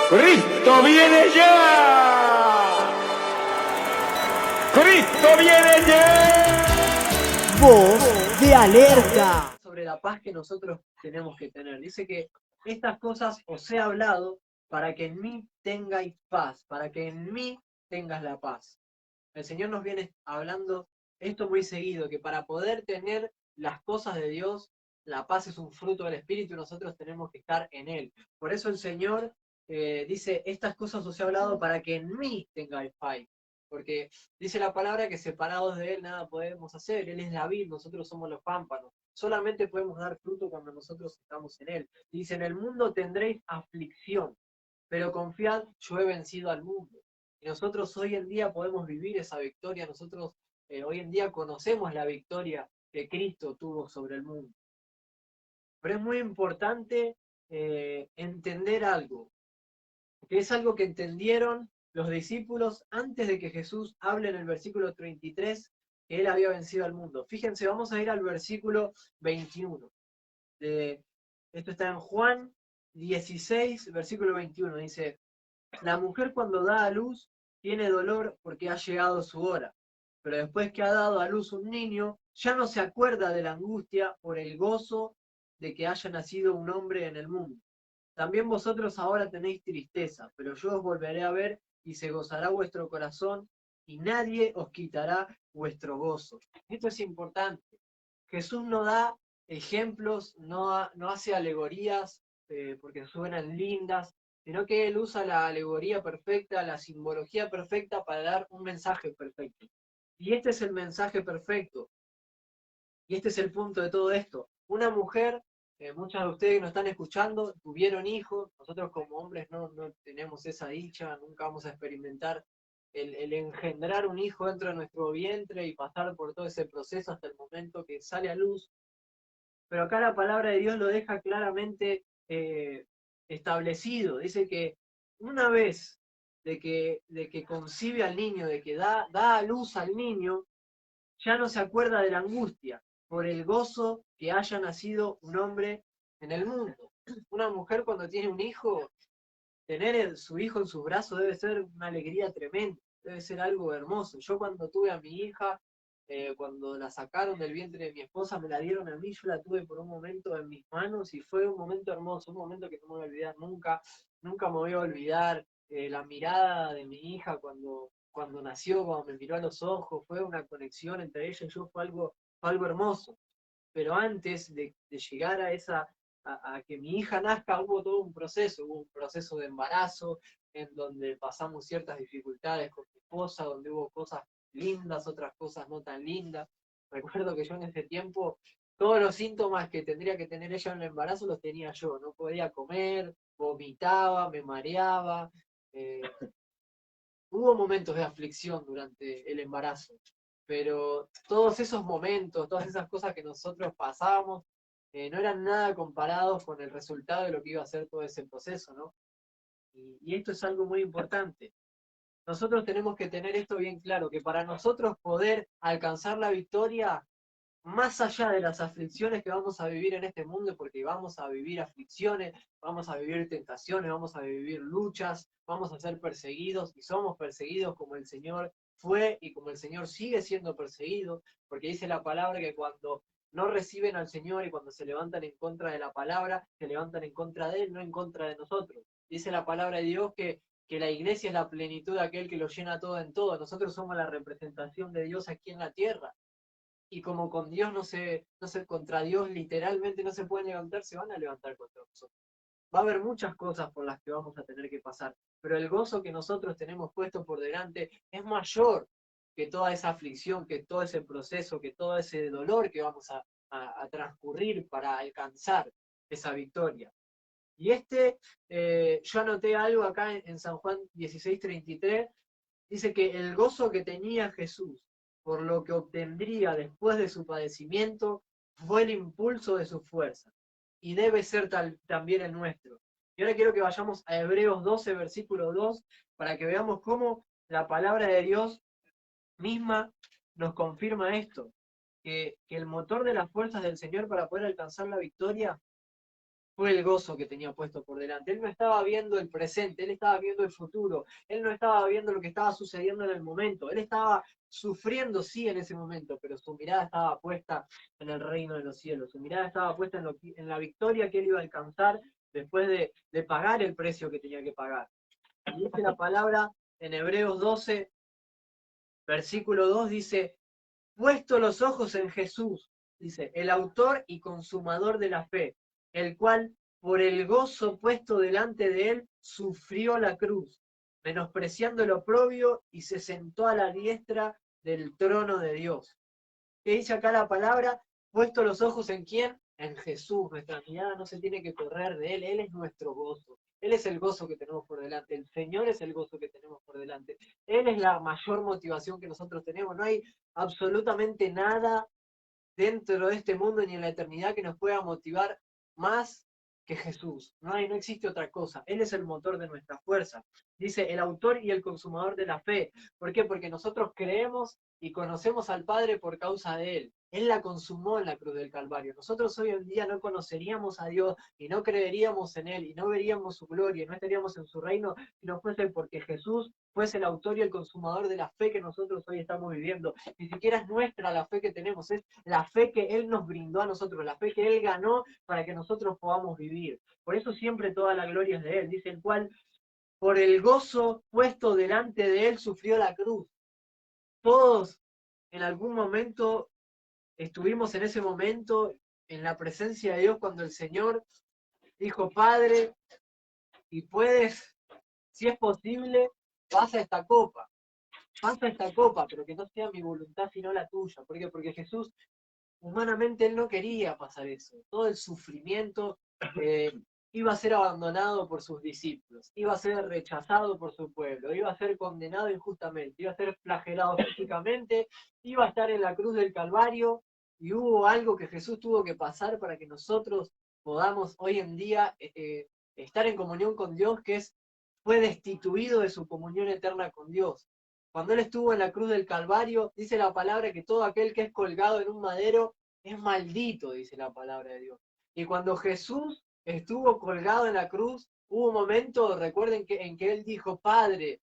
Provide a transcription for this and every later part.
¡Cristo viene ya! ¡Cristo viene ya! Voz de alerta. Sobre la paz que nosotros tenemos que tener. Dice que estas cosas os he hablado para que en mí tengáis paz, para que en mí tengas la paz. El Señor nos viene hablando esto muy seguido, que para poder tener las cosas de Dios, la paz es un fruto del Espíritu y nosotros tenemos que estar en Él. Por eso el Señor dice, estas cosas os he hablado para que en mí tengáis paz. Porque dice la palabra que separados de Él nada podemos hacer. Él es la vid, nosotros somos los pámpanos. Solamente podemos dar fruto cuando nosotros estamos en Él. Dice, en el mundo tendréis aflicción, pero confiad, yo he vencido al mundo. Y nosotros hoy en día podemos vivir esa victoria. Nosotros hoy en día conocemos la victoria que Cristo tuvo sobre el mundo. Pero es muy importante entender algo, que es algo que entendieron los discípulos antes de que Jesús hable en el versículo 33, que él había vencido al mundo. Fíjense, vamos a ir al versículo 21. Esto está en Juan 16, versículo 21. Dice, la mujer cuando da a luz tiene dolor porque ha llegado su hora, pero después que ha dado a luz un niño, ya no se acuerda de la angustia por el gozo de que haya nacido un hombre en el mundo. También vosotros ahora tenéis tristeza, pero yo os volveré a ver y se gozará vuestro corazón y nadie os quitará vuestro gozo. Esto es importante. Jesús no da ejemplos, no hace alegorías porque suenan lindas, sino que él usa la alegoría perfecta, la simbología perfecta para dar un mensaje perfecto. Y este es el mensaje perfecto. Y este es el punto de todo esto. Una mujer, muchas de ustedes que nos están escuchando, tuvieron hijos. Nosotros como hombres no tenemos esa dicha, nunca vamos a experimentar el engendrar un hijo dentro de nuestro vientre y pasar por todo ese proceso hasta el momento que sale a luz. Pero acá la palabra de Dios lo deja claramente establecido. Dice que una vez de que concibe al niño, de que da a luz al niño, ya no se acuerda de la angustia por el gozo que haya nacido un hombre en el mundo. Una mujer cuando tiene un hijo, tener su hijo en sus brazos debe ser una alegría tremenda, debe ser algo hermoso. Yo cuando tuve a mi hija, cuando la sacaron del vientre de mi esposa, me la dieron a mí, yo la tuve por un momento en mis manos y fue un momento hermoso, un momento que no me voy a olvidar nunca, nunca me voy a olvidar la mirada de mi hija cuando nació, cuando me miró a los ojos, fue una conexión entre ella y yo, fue algo hermoso. Pero antes de llegar a a que mi hija nazca, hubo un proceso de embarazo, en donde pasamos ciertas dificultades con mi esposa, donde hubo cosas lindas, otras cosas no tan lindas. Recuerdo que yo en ese tiempo, todos los síntomas que tendría que tener ella en el embarazo los tenía yo, no podía comer, vomitaba, me mareaba, eh, hubo momentos de aflicción durante el embarazo, pero todos esos momentos, todas esas cosas que nosotros pasábamos, no eran nada comparados con el resultado de lo que iba a ser todo ese proceso, ¿no? Y esto es algo muy importante. Nosotros tenemos que tener esto bien claro, que para nosotros poder alcanzar la victoria, más allá de las aflicciones que vamos a vivir en este mundo, porque vamos a vivir aflicciones, vamos a vivir tentaciones, vamos a vivir luchas, vamos a ser perseguidos y somos perseguidos como el Señor fue y como el Señor sigue siendo perseguido, porque dice la palabra que cuando no reciben al Señor y cuando se levantan en contra de la palabra, se levantan en contra de Él, no en contra de nosotros. Dice la palabra de Dios que la iglesia es la plenitud de aquel que lo llena todo en todo. Nosotros somos la representación de Dios aquí en la tierra. Y como con Dios contra Dios literalmente no se pueden levantar, se van a levantar contra nosotros. Va a haber muchas cosas por las que vamos a tener que pasar, pero el gozo que nosotros tenemos puesto por delante es mayor que toda esa aflicción, que todo ese proceso, que todo ese dolor que vamos a transcurrir para alcanzar esa victoria. Y yo anoté algo acá en San Juan 16:33, dice que el gozo que tenía Jesús por lo que obtendría después de su padecimiento fue el impulso de su fuerza. Y debe ser también el nuestro. Y ahora quiero que vayamos a Hebreos 12, versículo 2, para que veamos cómo la palabra de Dios misma nos confirma esto, que el motor de las fuerzas del Señor para poder alcanzar la victoria fue el gozo que tenía puesto por delante. Él no estaba viendo el presente, él estaba viendo el futuro, él no estaba viendo lo que estaba sucediendo en el momento, él estaba sufriendo sí en ese momento, pero su mirada estaba puesta en el reino de los cielos, su mirada estaba puesta en la victoria que él iba a alcanzar después de pagar el precio que tenía que pagar. Y dice la palabra en Hebreos 12, versículo 2, dice, puesto los ojos en Jesús, dice, el autor y consumador de la fe, el cual por el gozo puesto delante de él sufrió la cruz, menospreciando el oprobio y se sentó a la diestra del trono de Dios. ¿Qué dice acá la palabra? Puesto los ojos en quién? En Jesús. Nuestra mirada no se tiene que correr de él, él es nuestro gozo. Él es el gozo que tenemos por delante, el Señor es el gozo que tenemos por delante. Él es la mayor motivación que nosotros tenemos. No hay absolutamente nada dentro de este mundo ni en la eternidad que nos pueda motivar más que Jesús. No existe otra cosa. Él es el motor de nuestra fuerza. Dice el autor y el consumador de la fe. ¿Por qué? Porque nosotros creemos y conocemos al Padre por causa de Él. Él la consumó en la cruz del Calvario. Nosotros hoy en día no conoceríamos a Dios y no creeríamos en Él y no veríamos su gloria y no estaríamos en su reino si no fuese porque Jesús fuese el autor y el consumador de la fe que nosotros hoy estamos viviendo. Ni siquiera es nuestra la fe que tenemos, es la fe que Él nos brindó a nosotros, la fe que Él ganó para que nosotros podamos vivir. Por eso siempre toda la gloria es de Él, dice el cual por el gozo puesto delante de Él sufrió la cruz. Todos en algún momento estuvimos en ese momento en la presencia de Dios cuando el Señor dijo, Padre, y puedes, si es posible, pasa esta copa, pero que no sea mi voluntad sino la tuya. ¿Por qué? Porque Jesús, humanamente, Él no quería pasar eso. Todo el sufrimiento iba a ser abandonado por sus discípulos, iba a ser rechazado por su pueblo, iba a ser condenado injustamente, iba a ser flagelado físicamente, iba a estar en la cruz del Calvario, y hubo algo que Jesús tuvo que pasar para que nosotros podamos hoy en día estar en comunión con Dios, fue destituido de su comunión eterna con Dios. Cuando Él estuvo en la cruz del Calvario, dice la palabra que todo aquel que es colgado en un madero es maldito, dice la palabra de Dios. Y cuando Jesús estuvo colgado en la cruz, hubo un momento, recuerden, en que Él dijo, Padre,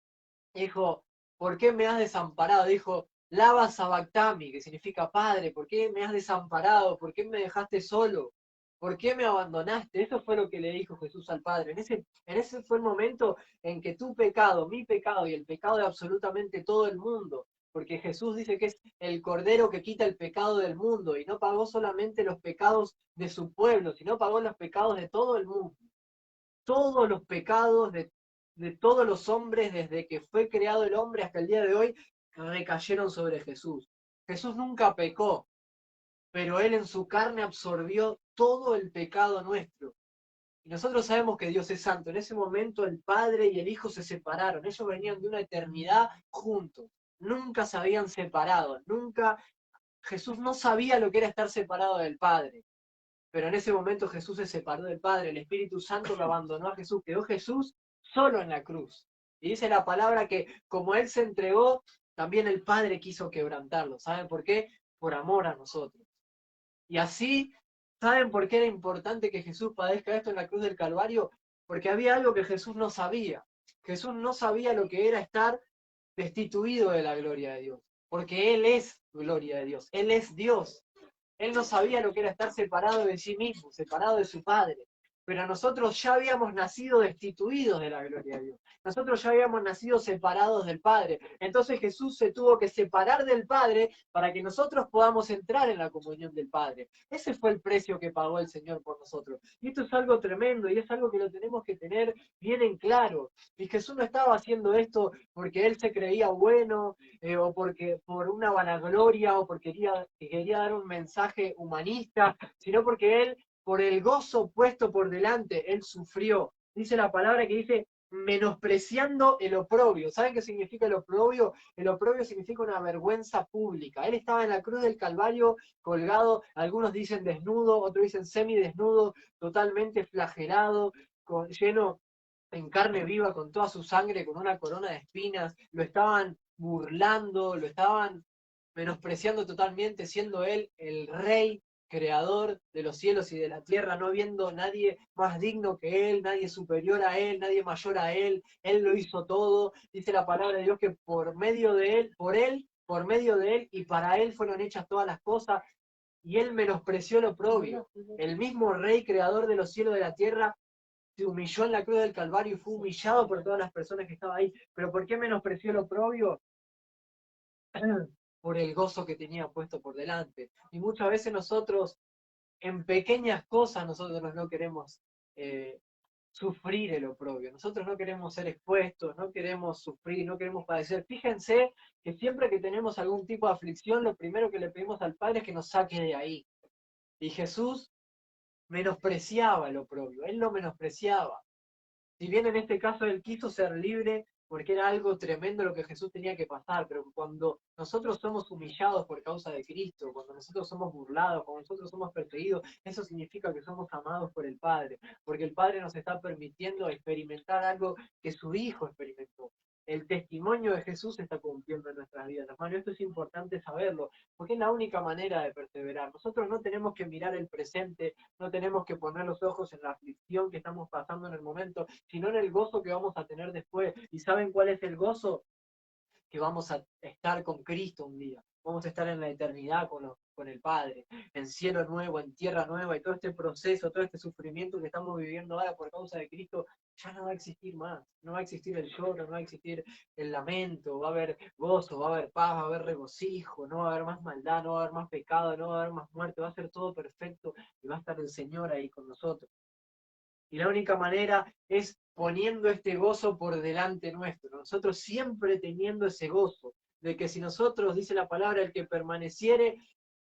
dijo, ¿por qué me has desamparado? Dijo, Lava Sabactami, que significa Padre, ¿por qué me has desamparado? ¿Por qué me dejaste solo? ¿Por qué me abandonaste? Eso fue lo que le dijo Jesús al Padre. En ese fue el momento en que tu pecado, mi pecado y el pecado de absolutamente todo el mundo, porque Jesús dice que es el Cordero que quita el pecado del mundo y no pagó solamente los pecados de su pueblo, sino pagó los pecados de todo el mundo. Todos los pecados de todos los hombres desde que fue creado el hombre hasta el día de hoy recayeron sobre Jesús. Jesús nunca pecó, pero Él en su carne absorbió todo el pecado nuestro. Y nosotros sabemos que Dios es santo. En ese momento el Padre y el Hijo se separaron. Ellos venían de una eternidad juntos. Nunca se habían separado. Nunca. Jesús no sabía lo que era estar separado del Padre. Pero en ese momento Jesús se separó del Padre. El Espíritu Santo lo abandonó a Jesús. Quedó Jesús solo en la cruz. Y dice la palabra que como Él se entregó, también el Padre quiso quebrantarlo. ¿Saben por qué? Por amor a nosotros. Y así, ¿saben por qué era importante que Jesús padezca esto en la cruz del Calvario? Porque había algo que Jesús no sabía. Jesús no sabía lo que era estar destituido de la gloria de Dios. Porque Él es gloria de Dios. Él es Dios. Él no sabía lo que era estar separado de sí mismo, separado de su Padre. Pero nosotros ya habíamos nacido destituidos de la gloria de Dios. Nosotros ya habíamos nacido separados del Padre. Entonces Jesús se tuvo que separar del Padre para que nosotros podamos entrar en la comunión del Padre. Ese fue el precio que pagó el Señor por nosotros. Y esto es algo tremendo y es algo que lo tenemos que tener bien en claro. Y Jesús no estaba haciendo esto porque Él se creía bueno, o porque por una vanagloria, o porque quería dar un mensaje humanista, sino porque Él, por el gozo puesto por delante, Él sufrió. Dice la palabra que dice, menospreciando el oprobio. ¿Saben qué significa el oprobio? El oprobio significa una vergüenza pública. Él estaba en la cruz del Calvario colgado, algunos dicen desnudo, otros dicen semidesnudo, totalmente flagelado, lleno en carne viva, con toda su sangre, con una corona de espinas. Lo estaban burlando, lo estaban menospreciando totalmente, siendo Él el rey creador de los cielos y de la tierra, no habiendo nadie más digno que él, nadie superior a él, nadie mayor a él lo hizo todo. Dice la palabra de Dios que por medio de él, por medio de él y para él fueron hechas todas las cosas, y él menospreció lo propio. El mismo rey creador de los cielos y de la tierra se humilló en la cruz del Calvario y fue humillado por todas las personas que estaban ahí. ¿Pero por qué menospreció lo propio? Por el gozo que tenía puesto por delante. Y muchas veces nosotros, en pequeñas cosas, nosotros no queremos sufrir el oprobio. Nosotros no queremos ser expuestos, no queremos sufrir, no queremos padecer. Fíjense que siempre que tenemos algún tipo de aflicción, lo primero que le pedimos al Padre es que nos saque de ahí. Y Jesús menospreciaba el oprobio, él lo menospreciaba. Si bien en este caso él quiso ser libre, porque era algo tremendo lo que Jesús tenía que pasar, pero cuando nosotros somos humillados por causa de Cristo, cuando nosotros somos burlados, cuando nosotros somos perseguidos, eso significa que somos amados por el Padre, porque el Padre nos está permitiendo experimentar algo que su Hijo experimentó. El testimonio de Jesús se está cumpliendo en nuestras vidas, hermano. Esto es importante saberlo, porque es la única manera de perseverar. Nosotros no tenemos que mirar el presente, no tenemos que poner los ojos en la aflicción que estamos pasando en el momento, sino en el gozo que vamos a tener después. ¿Y saben cuál es el gozo? Que vamos a estar con Cristo un día. Vamos a estar en la eternidad con el Padre, en cielo nuevo, en tierra nueva, y todo este proceso, todo este sufrimiento que estamos viviendo ahora por causa de Cristo, ya no va a existir más. No va a existir el lloro, no va a existir el lamento, va a haber gozo, va a haber paz, va a haber regocijo, no va a haber más maldad, no va a haber más pecado, no va a haber más muerte, va a ser todo perfecto y va a estar el Señor ahí con nosotros. Y la única manera es poniendo este gozo por delante nuestro. Nosotros siempre teniendo ese gozo, de que si nosotros, dice la palabra, el que permaneciere,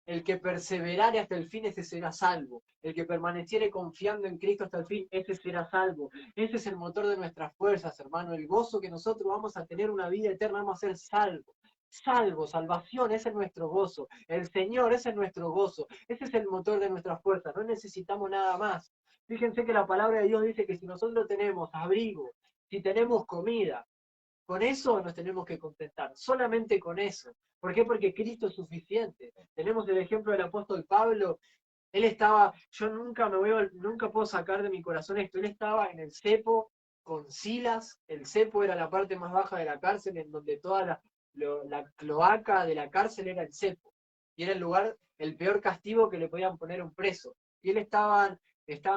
el que perseverare hasta el fin, ese será salvo. El que permaneciere confiando en Cristo hasta el fin, ese será salvo. Ese es el motor de nuestras fuerzas, hermano. El gozo que nosotros vamos a tener una vida eterna, vamos a ser salvos. Salvo, salvación, ese es nuestro gozo. El Señor, ese es nuestro gozo. Ese es el motor de nuestras fuerzas. No necesitamos nada más. Fíjense que la palabra de Dios dice que si nosotros tenemos abrigo, si tenemos comida, con eso nos tenemos que contentar, solamente con eso. ¿Por qué? Porque Cristo es suficiente. Tenemos el ejemplo del apóstol Pablo. Él estaba, yo nunca puedo sacar de mi corazón esto, él estaba en el cepo con Silas. El cepo era la parte más baja de la cárcel, en donde toda la cloaca de la cárcel era el cepo. Y era el lugar, el peor castigo que le podían poner a un preso. Y él estaban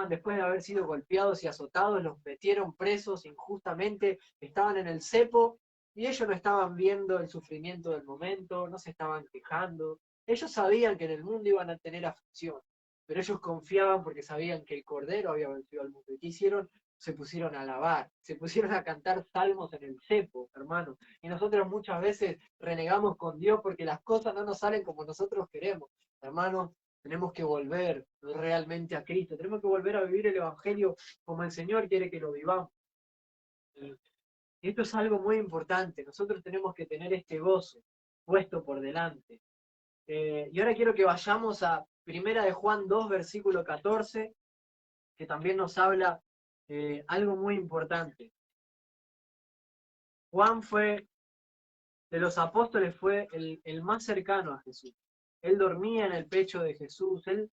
después de haber sido golpeados y azotados, los metieron presos injustamente, estaban en el cepo, y ellos no estaban viendo el sufrimiento del momento, no se estaban quejando. Ellos sabían que en el mundo iban a tener aflicción, pero ellos confiaban porque sabían que el Cordero había vencido al mundo. ¿Y qué hicieron? Se pusieron a alabar, se pusieron a cantar salmos en el cepo, hermano. Y nosotros muchas veces renegamos con Dios porque las cosas no nos salen como nosotros queremos. Hermano, tenemos que volver realmente a Cristo, tenemos que volver a vivir el Evangelio como el Señor quiere que lo vivamos. Y esto es algo muy importante, nosotros tenemos que tener este gozo puesto por delante. Y ahora quiero que vayamos a 1 de Juan 2, versículo 14, que también nos habla algo muy importante. Juan de los apóstoles, fue el más cercano a Jesús. Él dormía en el pecho de Jesús, él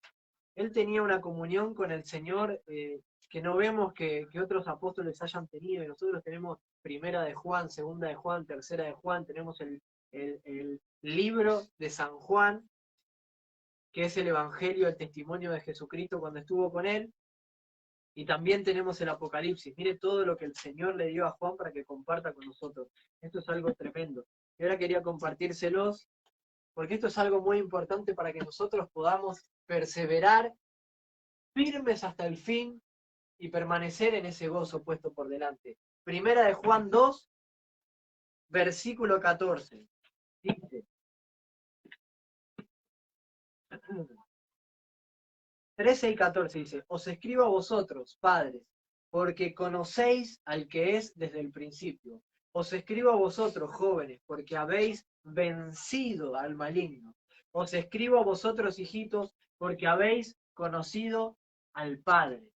tenía una comunión con el Señor que no vemos que otros apóstoles hayan tenido. Y nosotros tenemos 1 de Juan, 2 de Juan, 3 de Juan, tenemos el libro de San Juan, que es el Evangelio, el testimonio de Jesucristo cuando estuvo con él. Y también tenemos el Apocalipsis. Mire todo lo que el Señor le dio a Juan para que comparta con nosotros. Esto es algo tremendo. Y ahora quería compartírselos, porque esto es algo muy importante para que nosotros podamos perseverar firmes hasta el fin y permanecer en ese gozo puesto por delante. 1 de Juan 2, versículo 14. Dice: 13 y 14 dice: os escribo a vosotros, padres, porque conocéis al que es desde el principio. Os escribo a vosotros, jóvenes, porque habéis vencido al maligno. Os escribo a vosotros, hijitos, porque habéis conocido al Padre.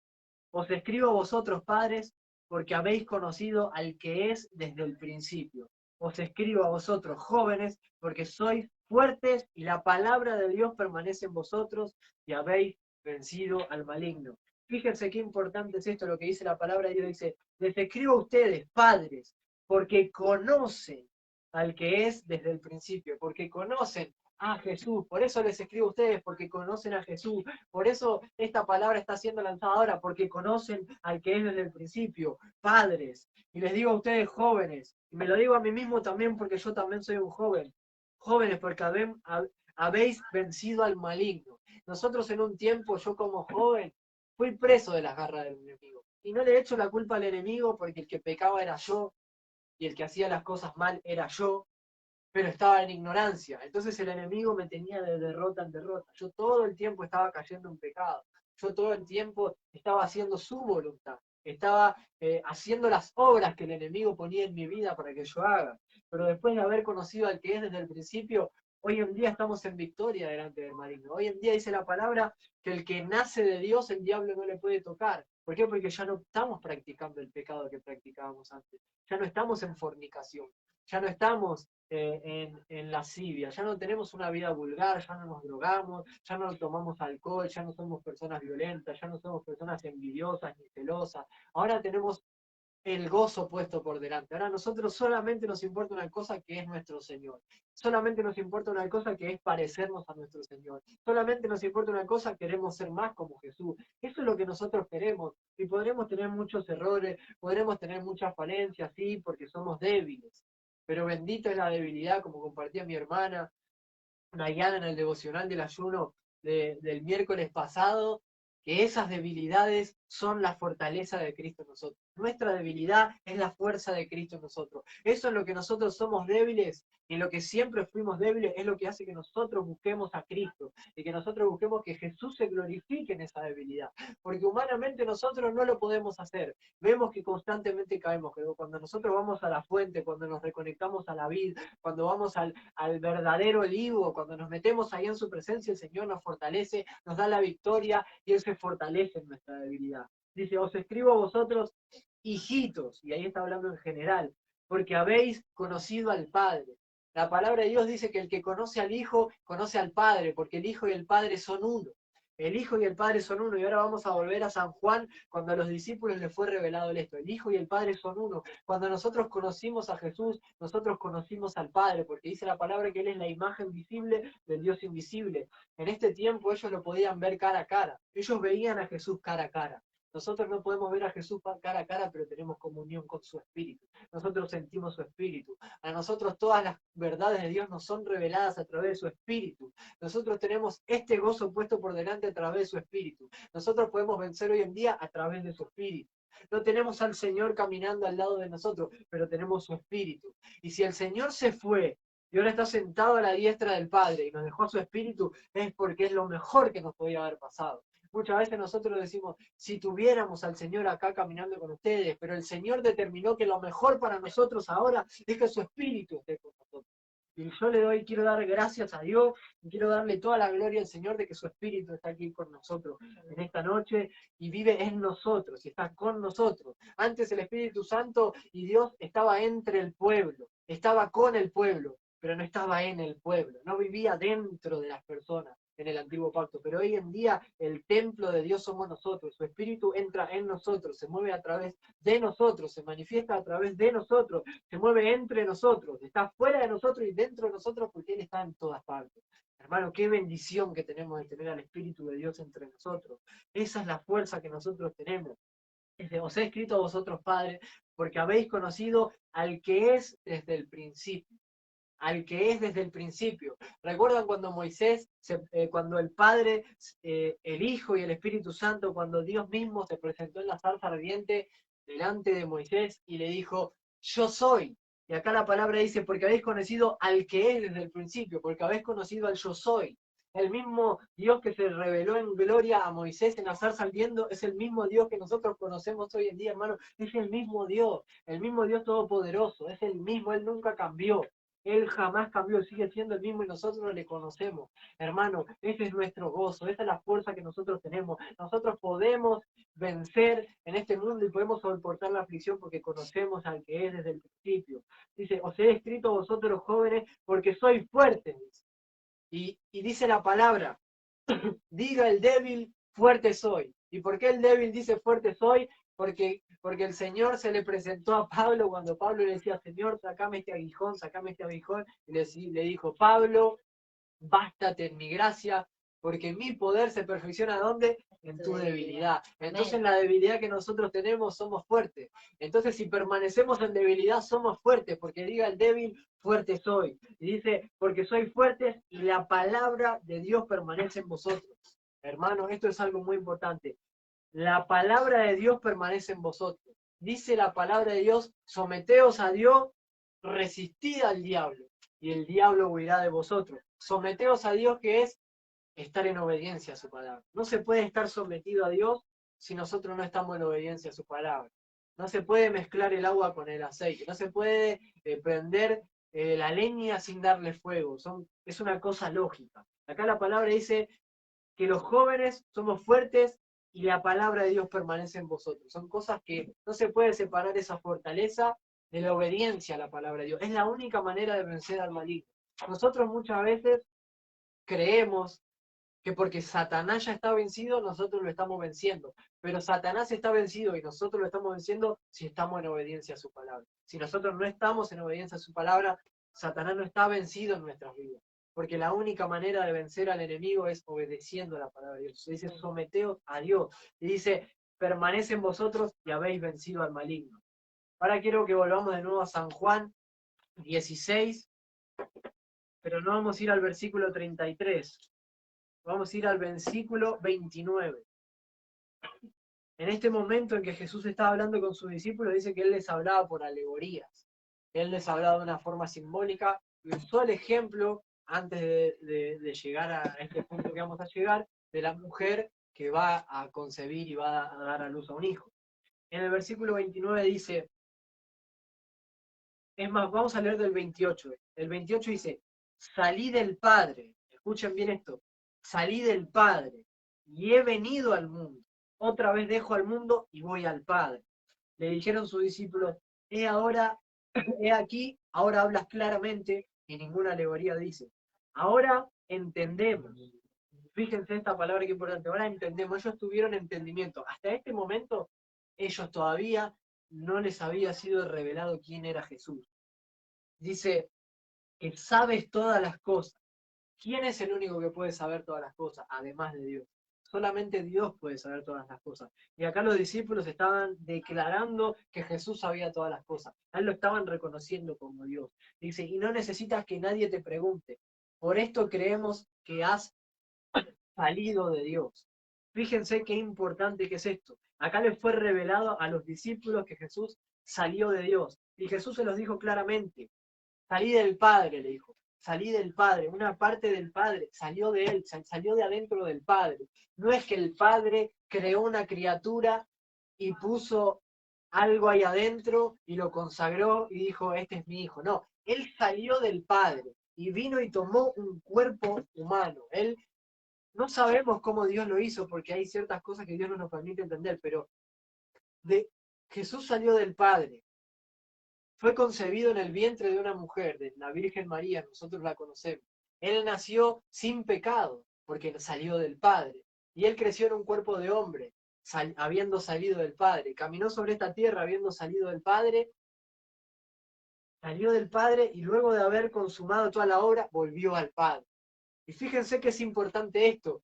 Os escribo a vosotros, padres, porque habéis conocido al que es desde el principio. Os escribo a vosotros, jóvenes, porque sois fuertes y la palabra de Dios permanece en vosotros y habéis vencido al maligno. Fíjense qué importante es esto, lo que dice la palabra de Dios. Dice, les escribo a ustedes, padres, porque conocen al que es desde el principio, porque conocen a Jesús. Por eso les escribo a ustedes, porque conocen a Jesús. Por eso esta palabra está siendo lanzada ahora, porque conocen al que es desde el principio, padres. Y les digo a ustedes, jóvenes, y me lo digo a mí mismo también, porque yo también soy un joven. Jóvenes, porque habéis vencido al maligno. Nosotros en un tiempo, yo como joven, fui preso de las garras del enemigo. Y no le echo la culpa al enemigo porque el que pecaba era yo y el que hacía las cosas mal era yo, pero estaba en ignorancia. Entonces el enemigo me tenía de derrota en derrota. Yo todo el tiempo estaba cayendo en pecado. Yo todo el tiempo estaba haciendo su voluntad. Estaba haciendo las obras que el enemigo ponía en mi vida para que yo haga. Pero después de haber conocido al que es desde el principio, hoy en día estamos en victoria delante del maligno. Hoy en día dice la palabra que el que nace de Dios, el diablo no le puede tocar. ¿Por qué? Porque ya no estamos practicando el pecado que practicábamos antes. Ya no estamos en fornicación. Ya no estamos en lascivia, ya no tenemos una vida vulgar, ya no nos drogamos, ya no tomamos alcohol, ya no somos personas violentas, ya no somos personas envidiosas ni celosas. Ahora tenemos el gozo puesto por delante. Ahora a nosotros solamente nos importa una cosa que es nuestro Señor. Solamente nos importa una cosa que es parecernos a nuestro Señor. Solamente nos importa una cosa, queremos ser más como Jesús. Eso es lo que nosotros queremos. Y podremos tener muchos errores, podremos tener muchas falencias, sí, porque somos débiles. Pero bendito es la debilidad, como compartía mi hermana Nayana en el devocional del ayuno del miércoles pasado, que esas debilidades son la fortaleza de Cristo en nosotros. Nuestra debilidad es la fuerza de Cristo en nosotros. Eso es lo que nosotros somos débiles y lo que siempre fuimos débiles es lo que hace que nosotros busquemos a Cristo y que nosotros busquemos que Jesús se glorifique en esa debilidad. Porque humanamente nosotros no lo podemos hacer. Vemos que constantemente caemos, que cuando nosotros vamos a la fuente, cuando nos reconectamos a la vid, cuando vamos al verdadero olivo, cuando nos metemos ahí en su presencia, el Señor nos fortalece, nos da la victoria y Él se fortalece en nuestra debilidad. Dice, os escribo a vosotros, hijitos, y ahí está hablando en general, porque habéis conocido al Padre. La palabra de Dios dice que el que conoce al Hijo, conoce al Padre, porque el Hijo y el Padre son uno. El Hijo y el Padre son uno, y ahora vamos a volver a San Juan, cuando a los discípulos les fue revelado esto. El Hijo y el Padre son uno. Cuando nosotros conocimos a Jesús, nosotros conocimos al Padre, porque dice la palabra que Él es la imagen visible del Dios invisible. En este tiempo ellos lo podían ver cara a cara. Ellos veían a Jesús cara a cara. Nosotros no podemos ver a Jesús cara a cara, pero tenemos comunión con su Espíritu. Nosotros sentimos su Espíritu. A nosotros todas las verdades de Dios nos son reveladas a través de su Espíritu. Nosotros tenemos este gozo puesto por delante a través de su Espíritu. Nosotros podemos vencer hoy en día a través de su Espíritu. No tenemos al Señor caminando al lado de nosotros, pero tenemos su Espíritu. Y si el Señor se fue y ahora está sentado a la diestra del Padre y nos dejó su Espíritu, es porque es lo mejor que nos podía haber pasado. Muchas veces nosotros decimos, si tuviéramos al Señor acá caminando con ustedes, pero el Señor determinó que lo mejor para nosotros ahora es que su Espíritu esté con nosotros. Y yo quiero dar gracias a Dios, y quiero darle toda la gloria al Señor de que su Espíritu está aquí con nosotros en esta noche y vive en nosotros y está con nosotros. Antes el Espíritu Santo y Dios estaba entre el pueblo, estaba con el pueblo, pero no estaba en el pueblo, no vivía dentro de las personas en el antiguo pacto, pero hoy en día el templo de Dios somos nosotros, su Espíritu entra en nosotros, se mueve a través de nosotros, se manifiesta a través de nosotros, se mueve entre nosotros, está fuera de nosotros y dentro de nosotros porque Él está en todas partes. Hermano, qué bendición que tenemos de tener al Espíritu de Dios entre nosotros. Esa es la fuerza que nosotros tenemos. Os he escrito a vosotros, Padre, porque habéis conocido al que es desde el principio. Al que es desde el principio. ¿Recuerdan cuando cuando el Padre, el Hijo y el Espíritu Santo, cuando Dios mismo se presentó en la zarza ardiente delante de Moisés y le dijo, yo soy? Y acá la palabra dice, porque habéis conocido al que es desde el principio, porque habéis conocido al yo soy. El mismo Dios que se reveló en gloria a Moisés en la zarza ardiendo es el mismo Dios que nosotros conocemos hoy en día, hermano. Es el mismo Dios todopoderoso, es el mismo, Él nunca cambió. Él jamás cambió, sigue siendo el mismo y nosotros le conocemos. Hermano, ese es nuestro gozo, esa es la fuerza que nosotros tenemos. Nosotros podemos vencer en este mundo y podemos soportar la aflicción porque conocemos al que es desde el principio. Dice, os he escrito a vosotros jóvenes porque sois fuertes. Y dice la palabra, diga el débil, fuerte soy. ¿Y por qué el débil dice fuerte soy? Porque el Señor se le presentó a Pablo cuando Pablo le decía, Señor, sacame este aguijón, y le dijo, Pablo, bástate en mi gracia, porque mi poder se perfecciona ¿dónde? En tu debilidad. Entonces en la debilidad que nosotros tenemos somos fuertes. Entonces si permanecemos en debilidad somos fuertes, porque diga el débil, fuerte soy. Y dice, porque soy fuerte y la palabra de Dios permanece en vosotros. Hermanos, esto es algo muy importante. La palabra de Dios permanece en vosotros. Dice la palabra de Dios, someteos a Dios, resistid al diablo, y el diablo huirá de vosotros. Someteos a Dios, que es estar en obediencia a su palabra. No se puede estar sometido a Dios si nosotros no estamos en obediencia a su palabra. No se puede mezclar el agua con el aceite. No se puede prender la leña sin darle fuego. Es una cosa lógica. Acá la palabra dice que los jóvenes somos fuertes y la palabra de Dios permanece en vosotros. Son cosas que no se puede separar esa fortaleza de la obediencia a la palabra de Dios. Es la única manera de vencer al maligno. Nosotros muchas veces creemos que porque Satanás ya está vencido, nosotros lo estamos venciendo. Pero Satanás está vencido y nosotros lo estamos venciendo si estamos en obediencia a su palabra. Si nosotros no estamos en obediencia a su palabra, Satanás no está vencido en nuestras vidas. Porque la única manera de vencer al enemigo es obedeciendo a la palabra de Dios. Dice, someteos a Dios. Y dice, permanece en vosotros y habéis vencido al maligno. Ahora quiero que volvamos de nuevo a San Juan 16, pero no vamos a ir al versículo 33. Vamos a ir al versículo 29. En este momento en que Jesús estaba hablando con sus discípulos, dice que Él les hablaba por alegorías. Él les hablaba de una forma simbólica, y usó el ejemplo, antes de llegar a este punto que vamos a llegar, de la mujer que va a concebir y va a dar a luz a un hijo. En el versículo 29 dice, es más, vamos a leer del 28. El 28 dice, salí del Padre, escuchen bien esto, salí del Padre y he venido al mundo. Otra vez dejo al mundo y voy al Padre. Le dijeron sus discípulos, he aquí, ahora hablas claramente y ninguna alegoría dice. Ahora entendemos. Fíjense esta palabra que importante. Ahora entendemos. Ellos tuvieron entendimiento. Hasta este momento, ellos todavía no les había sido revelado quién era Jesús. Dice que sabes todas las cosas. ¿Quién es el único que puede saber todas las cosas, además de Dios? Solamente Dios puede saber todas las cosas. Y acá los discípulos estaban declarando que Jesús sabía todas las cosas. A él lo estaban reconociendo como Dios. Dice, y no necesitas que nadie te pregunte. Por esto creemos que has salido de Dios. Fíjense qué importante que es esto. Acá les fue revelado a los discípulos que Jesús salió de Dios. Y Jesús se los dijo claramente. Salí del Padre, le dijo. Salí del Padre, una parte del Padre, salió de él, salió de adentro del Padre. No es que el Padre creó una criatura y puso algo ahí adentro y lo consagró y dijo, este es mi hijo. No, él salió del Padre y vino y tomó un cuerpo humano. Él, no sabemos cómo Dios lo hizo porque hay ciertas cosas que Dios no nos permite entender, pero Jesús salió del Padre. Fue concebido en el vientre de una mujer, de la Virgen María, nosotros la conocemos. Él nació sin pecado, porque salió del Padre. Y él creció en un cuerpo de hombre, habiendo salido del Padre. Caminó sobre esta tierra, habiendo salido del Padre. Salió del Padre y luego de haber consumado toda la obra, volvió al Padre. Y fíjense que es importante esto.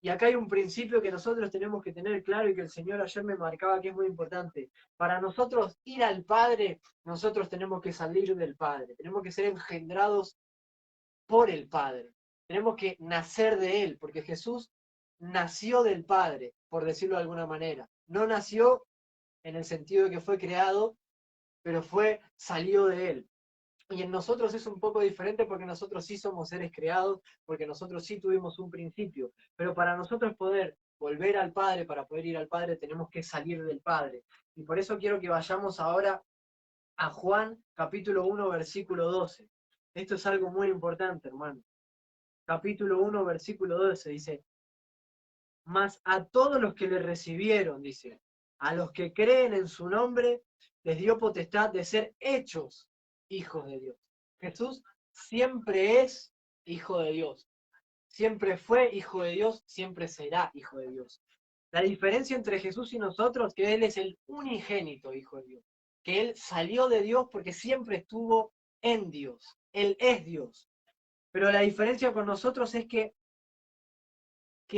Y acá hay un principio que nosotros tenemos que tener claro y que el Señor ayer me marcaba que es muy importante. Para nosotros ir al Padre, nosotros tenemos que salir del Padre. Tenemos que ser engendrados por el Padre. Tenemos que nacer de Él, porque Jesús nació del Padre, por decirlo de alguna manera. No nació en el sentido de que fue creado, pero salió de Él. Y en nosotros es un poco diferente porque nosotros sí somos seres creados, porque nosotros sí tuvimos un principio. Pero para nosotros poder volver al Padre, para poder ir al Padre, tenemos que salir del Padre. Y por eso quiero que vayamos ahora a Juan capítulo 1, versículo 12. Esto es algo muy importante, hermano. Capítulo 1, versículo 12 dice, mas a todos los que le recibieron, dice, a los que creen en su nombre, les dio potestad de ser hechos hijos de Dios. Jesús siempre es hijo de Dios. siempre fue hijo de Dios, siempre será hijo de Dios. La diferencia entre Jesús y nosotros, que Él es el unigénito hijo de Dios, que Él salió de Dios porque siempre estuvo en Dios. Él es Dios. Pero la diferencia con nosotros es que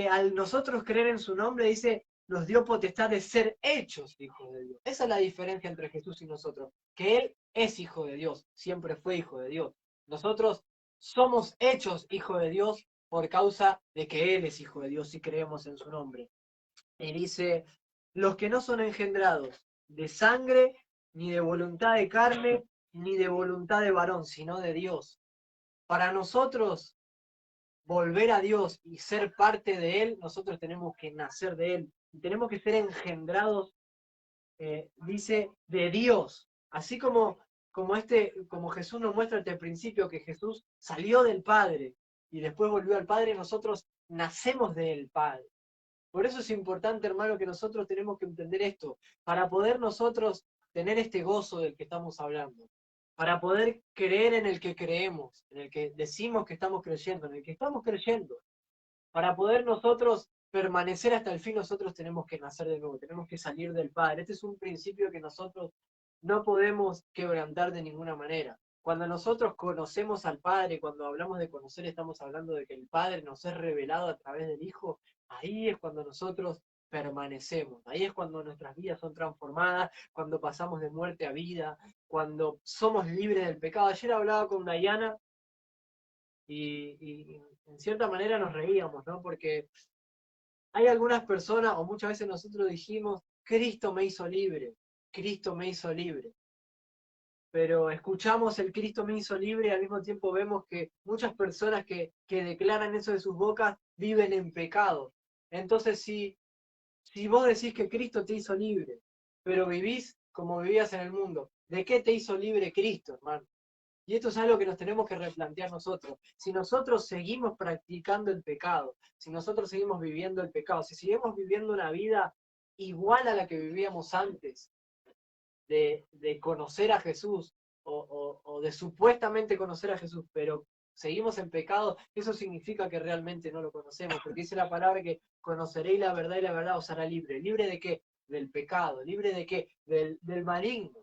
al nosotros creer en su nombre, dice, nos dio potestad de ser hechos hijos de Dios. Esa es la diferencia entre Jesús y nosotros, que Él es hijo de Dios, siempre fue hijo de Dios. Nosotros somos hechos hijos de Dios por causa de que Él es hijo de Dios y creemos en su nombre. Y dice, los que no son engendrados de sangre, ni de voluntad de carne, ni de voluntad de varón, sino de Dios. Para nosotros volver a Dios y ser parte de Él, nosotros tenemos que nacer de Él. Y tenemos que ser engendrados, dice, de Dios. Así como Jesús nos muestra desde el principio que Jesús salió del Padre y después volvió al Padre, nosotros nacemos del Padre. Por eso es importante, hermano, que nosotros tenemos que entender esto, para poder nosotros tener este gozo del que estamos hablando, para poder creer en el que creemos, en el que decimos que estamos creyendo, en el que estamos creyendo, para poder nosotros permanecer hasta el fin, nosotros tenemos que nacer de nuevo, tenemos que salir del Padre. Este es un principio que nosotros no podemos quebrantar de ninguna manera. Cuando nosotros conocemos al Padre, cuando hablamos de conocer, estamos hablando de que el Padre nos es revelado a través del Hijo. Ahí es cuando nosotros permanecemos, ahí es cuando nuestras vidas son transformadas, cuando pasamos de muerte a vida, cuando somos libres del pecado. Ayer hablaba con Dayana y en cierta manera nos reíamos, ¿no? Porque hay algunas personas, o muchas veces nosotros dijimos, Cristo me hizo libre, Cristo me hizo libre. Pero escuchamos el Cristo me hizo libre y al mismo tiempo vemos que muchas personas que declaran eso de sus bocas viven en pecado. Entonces, si vos decís que Cristo te hizo libre, pero vivís como vivías en el mundo, ¿de qué te hizo libre Cristo, hermano? Y esto es algo que nos tenemos que replantear nosotros. Si nosotros seguimos practicando el pecado, si nosotros seguimos viviendo el pecado, si seguimos viviendo una vida igual a la que vivíamos antes, de conocer a Jesús o de supuestamente conocer a Jesús, pero seguimos en pecado, eso significa que realmente no lo conocemos, porque dice la palabra que conoceréis la verdad y la verdad os hará libre. ¿Libre de qué? Del pecado. ¿Libre de qué? Del maligno.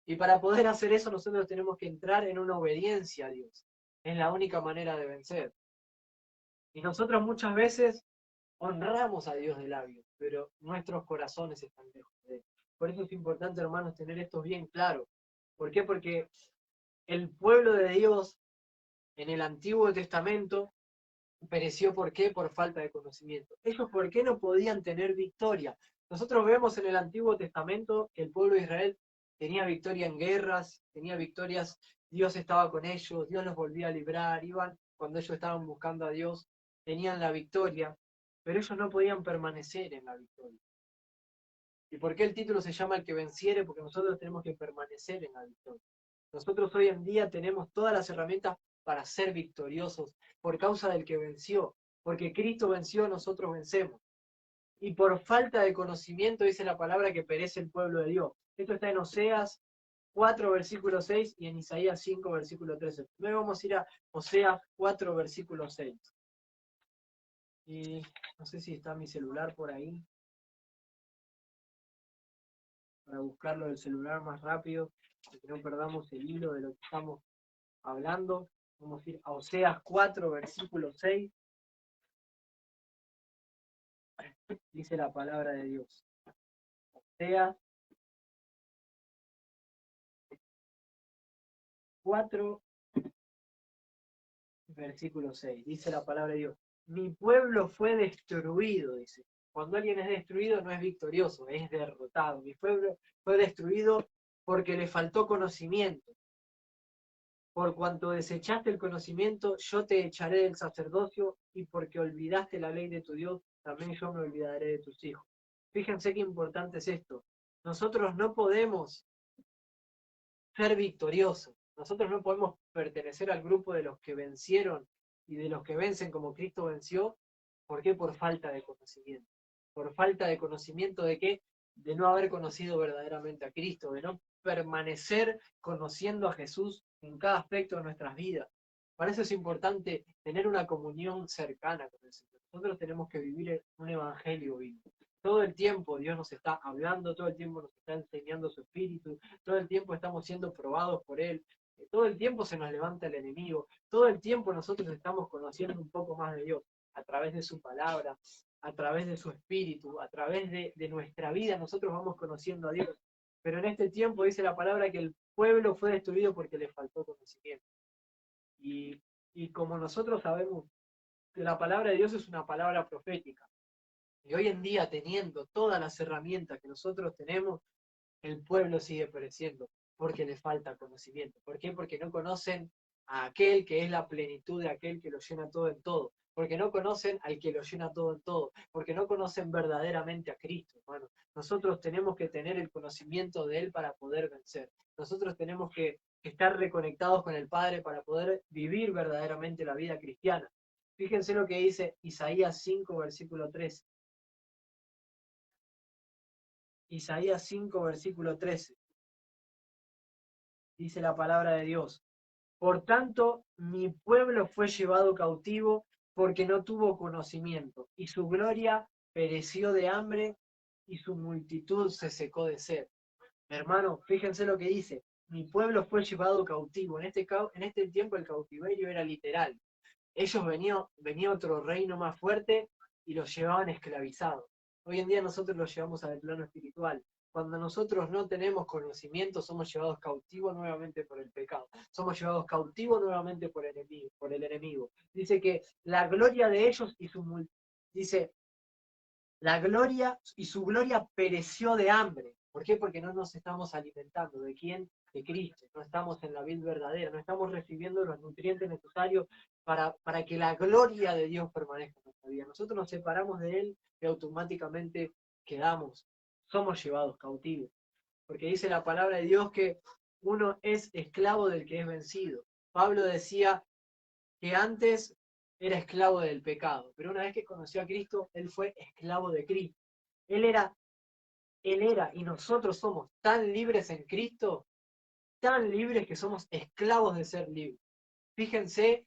Y para poder hacer eso nosotros tenemos que entrar en una obediencia a Dios. Es la única manera de vencer. Y nosotros muchas veces honramos a Dios de labios, pero nuestros corazones están lejos de Él. Por eso es importante, hermanos, tener esto bien claro. ¿Por qué? Porque el pueblo de Dios en el Antiguo Testamento pereció, ¿por qué? Por falta de conocimiento. Ellos, ¿por qué no podían tener victoria? Nosotros vemos en el Antiguo Testamento que el pueblo de Israel tenía victoria en guerras, tenía victorias, Dios estaba con ellos, Dios los volvía a librar, iban cuando ellos estaban buscando a Dios, tenían la victoria, pero ellos no podían permanecer en la victoria. ¿Y por qué el título se llama El que venciere? Porque nosotros tenemos que permanecer en la victoria. Nosotros hoy en día tenemos todas las herramientas para ser victoriosos por causa del que venció. Porque Cristo venció, nosotros vencemos. Y por falta de conocimiento dice la palabra que perece el pueblo de Dios. Esto está en Oseas 4, versículo 6 y en Isaías 5, versículo 13. Primero vamos a ir a Oseas 4, versículo 6. Y no sé si está mi celular por ahí, para buscarlo del celular más rápido, para que no perdamos el hilo de lo que estamos hablando. Vamos a ir a Oseas 4, versículo 6. Dice la palabra de Dios. Oseas 4, versículo 6. Dice la palabra de Dios. Mi pueblo fue destruido, dice. Cuando alguien es destruido no es victorioso, es derrotado. Mi pueblo fue destruido porque le faltó conocimiento. Por cuanto desechaste el conocimiento, yo te echaré del sacerdocio, y porque olvidaste la ley de tu Dios, también yo me olvidaré de tus hijos. Fíjense qué importante es esto. Nosotros no podemos ser victoriosos. Nosotros no podemos pertenecer al grupo de los que vencieron y de los que vencen como Cristo venció. ¿Por qué? Por falta de conocimiento. Por falta de conocimiento de qué? De no haber conocido verdaderamente a Cristo, de no permanecer conociendo a Jesús en cada aspecto de nuestras vidas. Para eso es importante tener una comunión cercana con el Señor. Nosotros tenemos que vivir un evangelio vivo. Todo el tiempo Dios nos está hablando, todo el tiempo nos está enseñando su espíritu, todo el tiempo estamos siendo probados por Él, todo el tiempo se nos levanta el enemigo, todo el tiempo nosotros estamos conociendo un poco más de Dios a través de su palabra, a través de su espíritu, a través de nuestra vida, nosotros vamos conociendo a Dios. Pero en este tiempo dice la palabra que el pueblo fue destruido porque le faltó conocimiento. Y como nosotros sabemos que la palabra de Dios es una palabra profética, y hoy en día teniendo todas las herramientas que nosotros tenemos, el pueblo sigue pereciendo porque le falta conocimiento. ¿Por qué? Porque no conocen a aquel que es la plenitud de aquel que lo llena todo en todo. Porque no conocen al que lo llena todo en todo. Porque no conocen verdaderamente a Cristo, hermano. Nosotros tenemos que tener el conocimiento de Él para poder vencer. Nosotros tenemos que estar reconectados con el Padre para poder vivir verdaderamente la vida cristiana. Fíjense lo que dice Isaías 5, versículo 13. Isaías 5, versículo 13. Dice la palabra de Dios. Por tanto, mi pueblo fue llevado cautivo porque no tuvo conocimiento, y su gloria pereció de hambre, y su multitud se secó de sed. Hermano, fíjense lo que dice. Mi pueblo fue llevado cautivo. En este tiempo el cautiverio era literal. Ellos venía otro reino más fuerte y los llevaban esclavizados. Hoy en día nosotros los llevamos al plano espiritual. Cuando nosotros no tenemos conocimiento, somos llevados cautivos nuevamente por el pecado. Somos llevados cautivos nuevamente por el enemigo. Dice que la gloria de ellos dice, la gloria y su gloria pereció de hambre. ¿Por qué? Porque no nos estamos alimentando. ¿De quién? De Cristo. No estamos en la vid verdadera, no estamos recibiendo los nutrientes necesarios para que la gloria de Dios permanezca en nuestra vida. Nosotros nos separamos de Él y automáticamente somos llevados cautivos. Porque dice la palabra de Dios que uno es esclavo del que es vencido. Pablo decía que antes era esclavo del pecado, pero una vez que conoció a Cristo, él fue esclavo de Cristo. Él era, y nosotros somos tan libres en Cristo, tan libres que somos esclavos de ser libres. Fíjense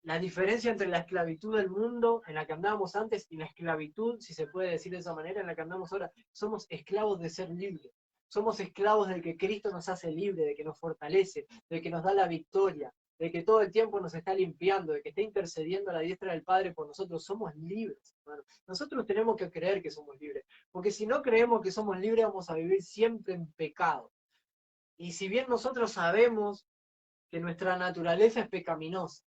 la diferencia entre la esclavitud del mundo en la que andábamos antes y la esclavitud, si se puede decir de esa manera, en la que andamos ahora. Somos esclavos de ser libres. Somos esclavos del que Cristo nos hace libre, de que nos fortalece, de que nos da la victoria, de que todo el tiempo nos está limpiando, de que está intercediendo a la diestra del Padre por nosotros. Somos libres, hermano. Nosotros tenemos que creer que somos libres, porque si no creemos que somos libres, vamos a vivir siempre en pecado. Y si bien nosotros sabemos que nuestra naturaleza es pecaminosa,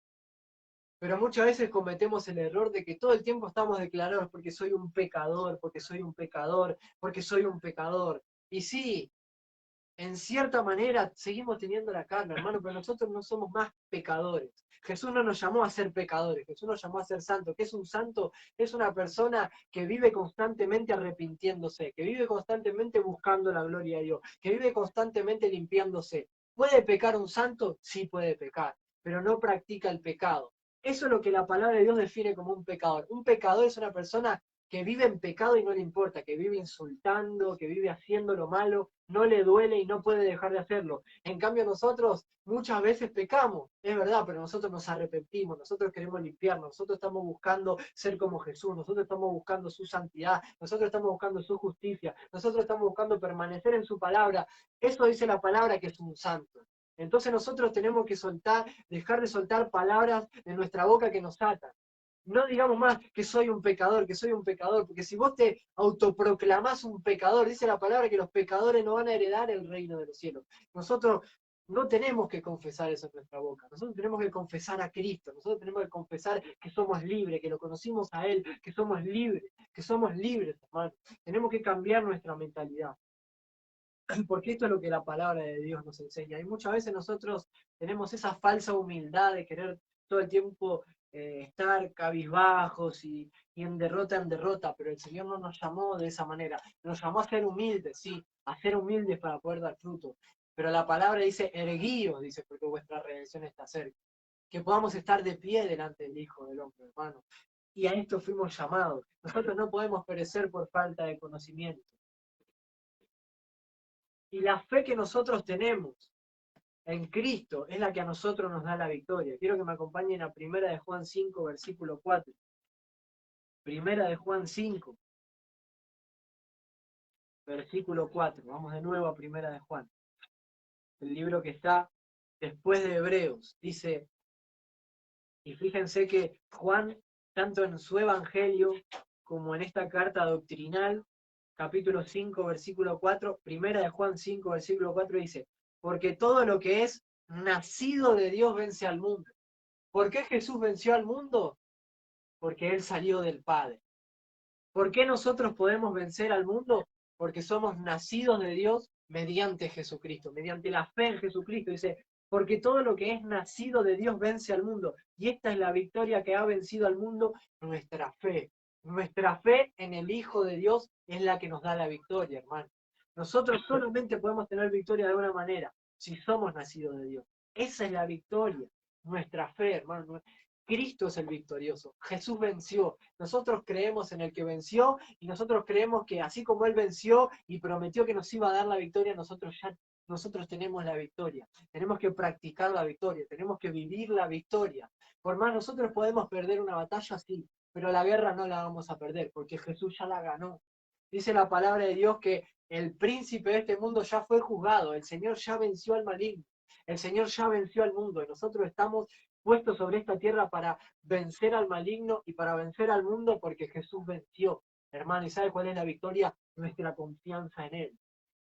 pero muchas veces cometemos el error de que todo el tiempo estamos declarados porque soy un pecador, porque soy un pecador, porque soy un pecador. Y sí, en cierta manera seguimos teniendo la carne, hermano, pero nosotros no somos más pecadores. Jesús no nos llamó a ser pecadores, Jesús nos llamó a ser santos. ¿Qué es un santo? Es una persona que vive constantemente arrepintiéndose, que vive constantemente buscando la gloria de Dios, que vive constantemente limpiándose. ¿Puede pecar un santo? Sí puede pecar, pero no practica el pecado. Eso es lo que la palabra de Dios define como un pecador. Un pecador es una persona que vive en pecado y no le importa, que vive insultando, que vive haciendo lo malo, no le duele y no puede dejar de hacerlo. En cambio nosotros muchas veces pecamos, es verdad, pero nosotros nos arrepentimos, nosotros queremos limpiarnos, nosotros estamos buscando ser como Jesús, nosotros estamos buscando su santidad, nosotros estamos buscando su justicia, nosotros estamos buscando permanecer en su palabra. Eso dice la palabra que es un santo. Entonces nosotros tenemos que dejar de soltar palabras de nuestra boca que nos atan. No digamos más que soy un pecador, porque si vos te autoproclamás un pecador, dice la palabra que los pecadores no van a heredar el reino de los cielos. Nosotros no tenemos que confesar eso en nuestra boca, nosotros tenemos que confesar a Cristo, nosotros tenemos que confesar que somos libres, que lo conocimos a Él, que somos libres, hermano. Tenemos que cambiar nuestra mentalidad. Porque esto es lo que la palabra de Dios nos enseña. Y muchas veces nosotros tenemos esa falsa humildad de querer todo el tiempo estar cabizbajos y en derrota, pero el Señor no nos llamó de esa manera. Nos llamó a ser humildes, sí, a ser humildes para poder dar fruto. Pero la palabra dice, erguíos, dice, porque vuestra redención está cerca. Que podamos estar de pie delante del Hijo del Hombre, hermano. Y a esto fuimos llamados. Nosotros no podemos perecer por falta de conocimiento. Y la fe que nosotros tenemos en Cristo es la que a nosotros nos da la victoria. Quiero que me acompañen a 1 de Juan 5, versículo 4. 1 de Juan 5, versículo 4. Vamos de nuevo a 1 de Juan. El libro que está después de Hebreos. Dice, y fíjense que Juan, tanto en su evangelio como en esta carta doctrinal, capítulo 5, versículo 4, 1 de Juan 5, versículo 4 dice, porque todo lo que es nacido de Dios vence al mundo. ¿Por qué Jesús venció al mundo? Porque Él salió del Padre. ¿Por qué nosotros podemos vencer al mundo? Porque somos nacidos de Dios mediante Jesucristo, mediante la fe en Jesucristo. Dice, porque todo lo que es nacido de Dios vence al mundo. Y esta es la victoria que ha vencido al mundo, nuestra fe. Nuestra fe en el Hijo de Dios es la que nos da la victoria, hermano. Nosotros solamente podemos tener victoria de una manera, si somos nacidos de Dios. Esa es la victoria, nuestra fe, hermano. Cristo es el victorioso. Jesús venció. Nosotros creemos en el que venció y nosotros creemos que así como Él venció y prometió que nos iba a dar la victoria, nosotros tenemos la victoria. Tenemos que practicar la victoria, tenemos que vivir la victoria. Por más nosotros podemos perder una batalla, sí, pero la guerra no la vamos a perder porque Jesús ya la ganó. Dice la palabra de Dios que el príncipe de este mundo ya fue juzgado, el Señor ya venció al maligno, el Señor ya venció al mundo y nosotros estamos puestos sobre esta tierra para vencer al maligno y para vencer al mundo porque Jesús venció. Hermano, ¿y sabe cuál es la victoria? Nuestra confianza en Él.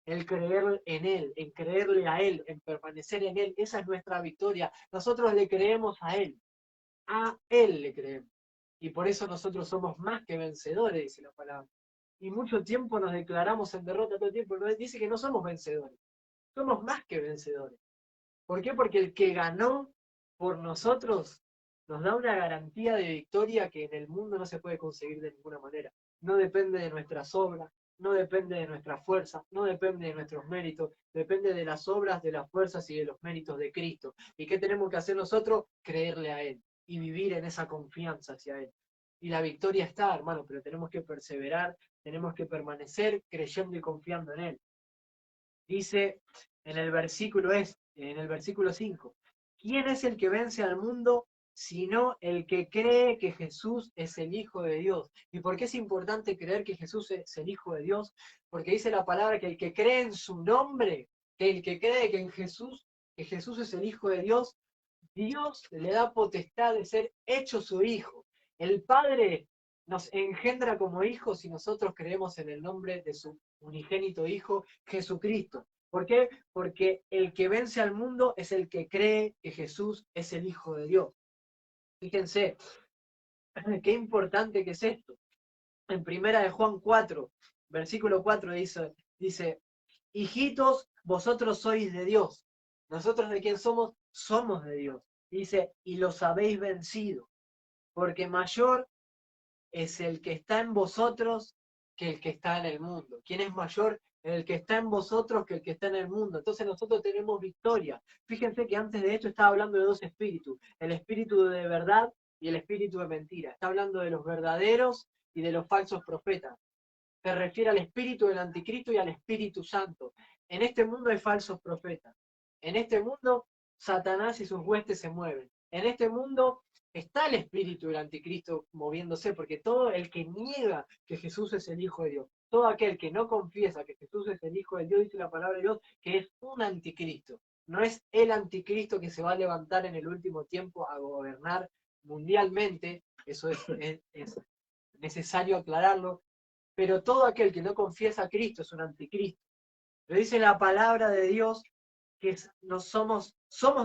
El creer en Él, en creerle a Él, en permanecer en Él. Esa es nuestra victoria. Nosotros le creemos a Él. A Él le creemos. Y por eso nosotros somos más que vencedores, dice la palabra. Y mucho tiempo nos declaramos en derrota todo el tiempo. Dice que no somos vencedores. Somos más que vencedores. ¿Por qué? Porque el que ganó por nosotros nos da una garantía de victoria que en el mundo no se puede conseguir de ninguna manera. No depende de nuestras obras, no depende de nuestra fuerza, no depende de nuestros méritos, depende de las obras, de las fuerzas y de los méritos de Cristo. ¿Y qué tenemos que hacer nosotros? Creerle a Él y vivir en esa confianza hacia Él. Y la victoria está, hermano, pero tenemos que perseverar, tenemos que permanecer creyendo y confiando en Él. Dice en el versículo 5, ¿quién es el que vence al mundo sino el que cree que Jesús es el Hijo de Dios? ¿Y por qué es importante creer que Jesús es el Hijo de Dios? Porque dice la palabra que el que cree en su nombre, que el que cree que Jesús es el Hijo de Dios, Dios le da potestad de ser hecho su Hijo. El Padre nos engendra como hijos y nosotros creemos en el nombre de su unigénito Hijo, Jesucristo. ¿Por qué? Porque el que vence al mundo es el que cree que Jesús es el Hijo de Dios. Fíjense, qué importante que es esto. En 1 de Juan 4, versículo 4 dice, hijitos, vosotros sois de Dios. ¿Nosotros de quién somos? Somos de Dios. Dice, y los habéis vencido, porque mayor es el que está en vosotros que el que está en el mundo. ¿Quién es mayor? El que está en vosotros que el que está en el mundo. Entonces nosotros tenemos victoria. Fíjense que antes de esto estaba hablando de dos espíritus, el espíritu de verdad y el espíritu de mentira. Está hablando de los verdaderos y de los falsos profetas. Se refiere al espíritu del anticristo y al Espíritu Santo. En este mundo hay falsos profetas. En este mundo Satanás y sus huestes se mueven. En este mundo está el espíritu del anticristo moviéndose, porque todo el que niega que Jesús es el Hijo de Dios, todo aquel que no confiesa que Jesús es el Hijo de Dios, dice la palabra de Dios, que es un anticristo. No es el anticristo que se va a levantar en el último tiempo a gobernar mundialmente, eso es necesario aclararlo, pero todo aquel que no confiesa a Cristo es un anticristo. Lo dice la palabra de Dios, que somos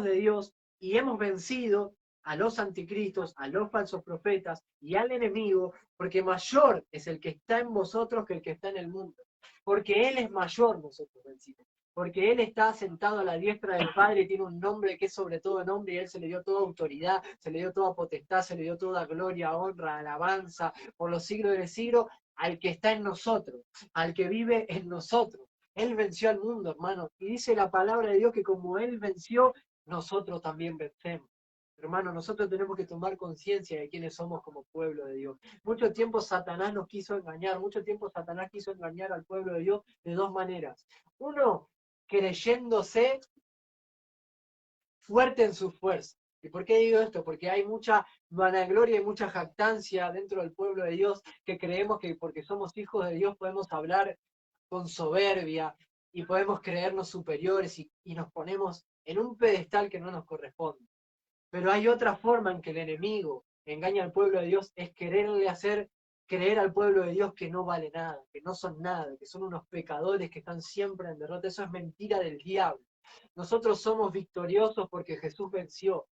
de Dios y hemos vencido a los anticristos, a los falsos profetas y al enemigo, porque mayor es el que está en vosotros que el que está en el mundo. Porque Él es mayor, nosotros vencimos. Porque Él está sentado a la diestra del Padre y tiene un nombre que es sobre todo nombre, y Él se le dio toda autoridad, se le dio toda potestad, se le dio toda gloria, honra, alabanza, por los siglos de los siglos, al que está en nosotros, al que vive en nosotros. Él venció al mundo, hermano, y dice la palabra de Dios que como Él venció, nosotros también vencemos. Hermano, nosotros tenemos que tomar conciencia de quiénes somos como pueblo de Dios. Mucho tiempo Satanás nos quiso engañar, mucho tiempo Satanás quiso engañar al pueblo de Dios de dos maneras. Uno, creyéndose fuerte en su fuerza. ¿Y por qué digo esto? Porque hay mucha vanagloria y mucha jactancia dentro del pueblo de Dios, que creemos que porque somos hijos de Dios podemos hablar con soberbia y podemos creernos superiores y nos ponemos en un pedestal que no nos corresponde. Pero hay otra forma en que el enemigo engaña al pueblo de Dios, es quererle hacer creer al pueblo de Dios que no vale nada, que no son nada, que son unos pecadores que están siempre en derrota. Eso es mentira del diablo. Nosotros somos victoriosos porque Jesús venció.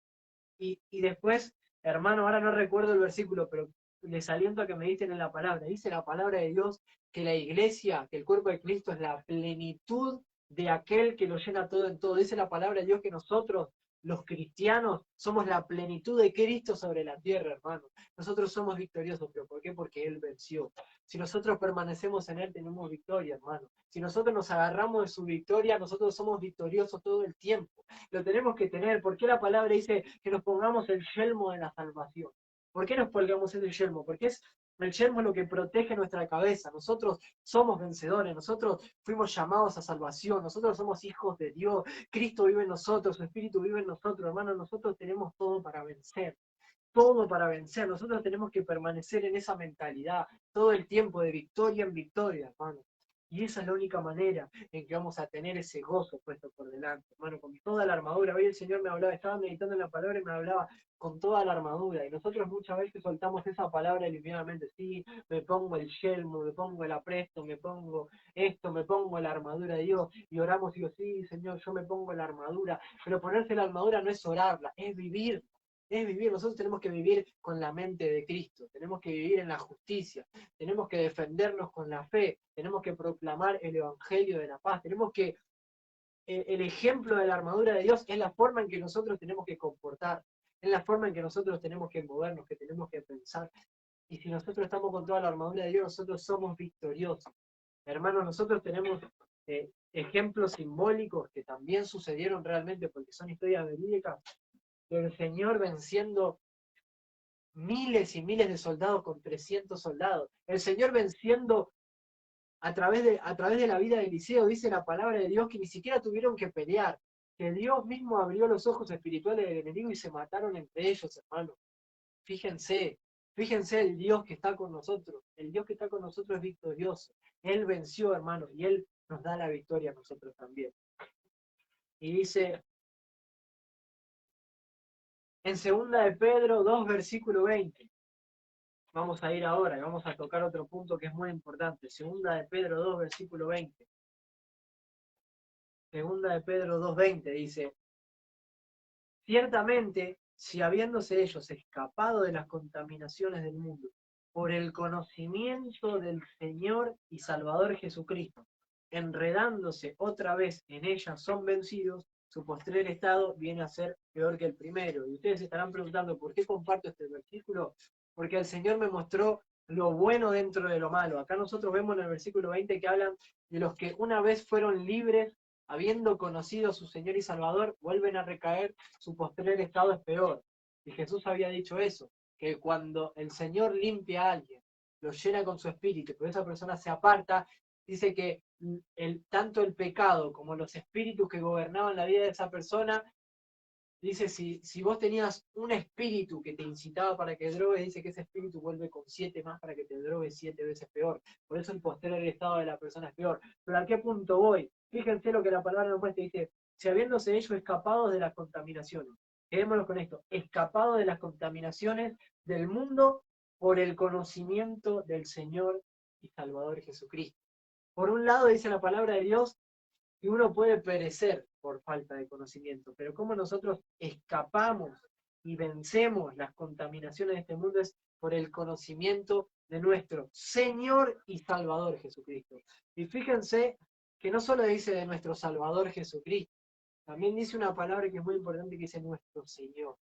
Y después, hermano, ahora no recuerdo el versículo, pero les aliento a que me dicen en la palabra. Dice la palabra de Dios que la iglesia, que el cuerpo de Cristo es la plenitud de aquel que lo llena todo en todo. Dice la palabra de Dios que nosotros, los cristianos, somos la plenitud de Cristo sobre la tierra, hermano. Nosotros somos victoriosos, ¿pero por qué? Porque Él venció. Si nosotros permanecemos en Él, tenemos victoria, hermano. Si nosotros nos agarramos de su victoria, nosotros somos victoriosos todo el tiempo. Lo tenemos que tener. ¿Por qué la palabra dice que nos pongamos el yelmo de la salvación? ¿Por qué nos colgamos el yelmo? Porque el yelmo es lo que protege nuestra cabeza. Nosotros somos vencedores, nosotros fuimos llamados a salvación, nosotros somos hijos de Dios, Cristo vive en nosotros, su Espíritu vive en nosotros, hermano, nosotros tenemos todo para vencer. Todo para vencer, nosotros tenemos que permanecer en esa mentalidad todo el tiempo, de victoria en victoria, hermano. Y esa es la única manera en que vamos a tener ese gozo puesto por delante, hermano, con toda la armadura. Hoy el Señor me hablaba, estaba meditando en la palabra y me hablaba con toda la armadura. Y nosotros muchas veces soltamos esa palabra livianamente. Sí, me pongo el yelmo, me pongo el apresto, me pongo esto, me pongo la armadura de Dios. Y oramos y digo, sí, Señor, yo me pongo la armadura. Pero ponerse la armadura no es orarla, es vivir. Es vivir. Nosotros tenemos que vivir con la mente de Cristo, tenemos que vivir en la justicia, tenemos que defendernos con la fe, tenemos que proclamar el evangelio de la paz, tenemos que, el ejemplo de la armadura de Dios es la forma en que nosotros tenemos que comportar, es la forma en que nosotros tenemos que movernos, que tenemos que pensar. Y si nosotros estamos con toda la armadura de Dios, nosotros somos victoriosos. Hermanos, nosotros tenemos ejemplos simbólicos que también sucedieron realmente porque son historias verídicas, del Señor venciendo miles y miles de soldados con 300 soldados. El Señor venciendo a través de la vida de Eliseo, dice la palabra de Dios que ni siquiera tuvieron que pelear, que Dios mismo abrió los ojos espirituales del enemigo y se mataron entre ellos, hermano. Fíjense, fíjense el Dios que está con nosotros. El Dios que está con nosotros es victorioso. Él venció, hermano, y Él nos da la victoria a nosotros también. Y dice, en 2 de Pedro 2, versículo 20. Vamos a ir ahora y vamos a tocar otro punto que es muy importante. 2 de Pedro 2, versículo 20. 2 de Pedro 2, 20 dice, ciertamente, si habiéndose ellos escapado de las contaminaciones del mundo, por el conocimiento del Señor y Salvador Jesucristo, enredándose otra vez en ellas, son vencidos, su postrer estado viene a ser peor que el primero. Y ustedes se estarán preguntando, ¿por qué comparto este versículo? Porque el Señor me mostró lo bueno dentro de lo malo. Acá nosotros vemos en el versículo 20 que hablan de los que una vez fueron libres, habiendo conocido a su Señor y Salvador, vuelven a recaer, su postrer estado es peor. Y Jesús había dicho eso, que cuando el Señor limpia a alguien, lo llena con su espíritu, pero esa persona se aparta, dice que tanto el pecado como los espíritus que gobernaban la vida de esa persona, dice, si vos tenías un espíritu que te incitaba para que drogues, dice que ese espíritu vuelve con 7 más para que te drogues 7 veces peor. Por eso el posterior estado de la persona es peor. Pero ¿a qué punto voy? Fíjense lo que la palabra nos muestra, dice, si habiéndose ellos escapados de las contaminaciones, quedémonos con esto, escapados de las contaminaciones del mundo por el conocimiento del Señor y Salvador Jesucristo. Por un lado dice la palabra de Dios que uno puede perecer por falta de conocimiento, pero cómo nosotros escapamos y vencemos las contaminaciones de este mundo es por el conocimiento de nuestro Señor y Salvador Jesucristo. Y fíjense que no solo dice de nuestro Salvador Jesucristo, también dice una palabra que es muy importante que dice nuestro Señor.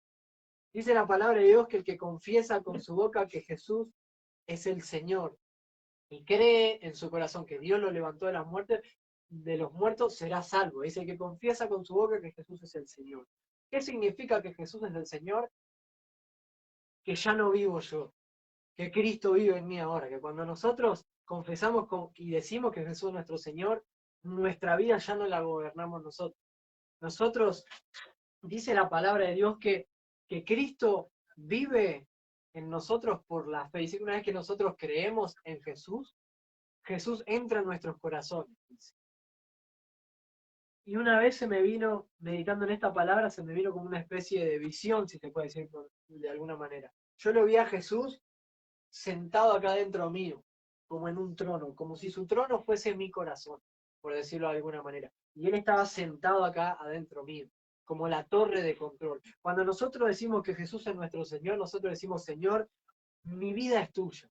Dice la palabra de Dios que el que confiesa con su boca que Jesús es el Señor y cree en su corazón que Dios lo levantó de los muertos, será salvo. Dice que confiesa con su boca que Jesús es el Señor. ¿Qué significa que Jesús es el Señor? Que ya no vivo yo, que Cristo vive en mí ahora, que cuando nosotros confesamos y decimos que Jesús es nuestro Señor, nuestra vida ya no la gobernamos nosotros. Nosotros dice la palabra de Dios que Cristo vive en nosotros por la fe. Dice que una vez que nosotros creemos en Jesús, Jesús entra en nuestros corazones. Dice. Y una vez se me vino, meditando en esta palabra, se me vino como una especie de visión, si se puede decir de alguna manera. Yo lo vi a Jesús sentado acá dentro mío, como en un trono, como si su trono fuese mi corazón, por decirlo de alguna manera. Y él estaba sentado acá adentro mío, como la torre de control. Cuando nosotros decimos que Jesús es nuestro Señor, nosotros decimos, Señor, mi vida es tuya.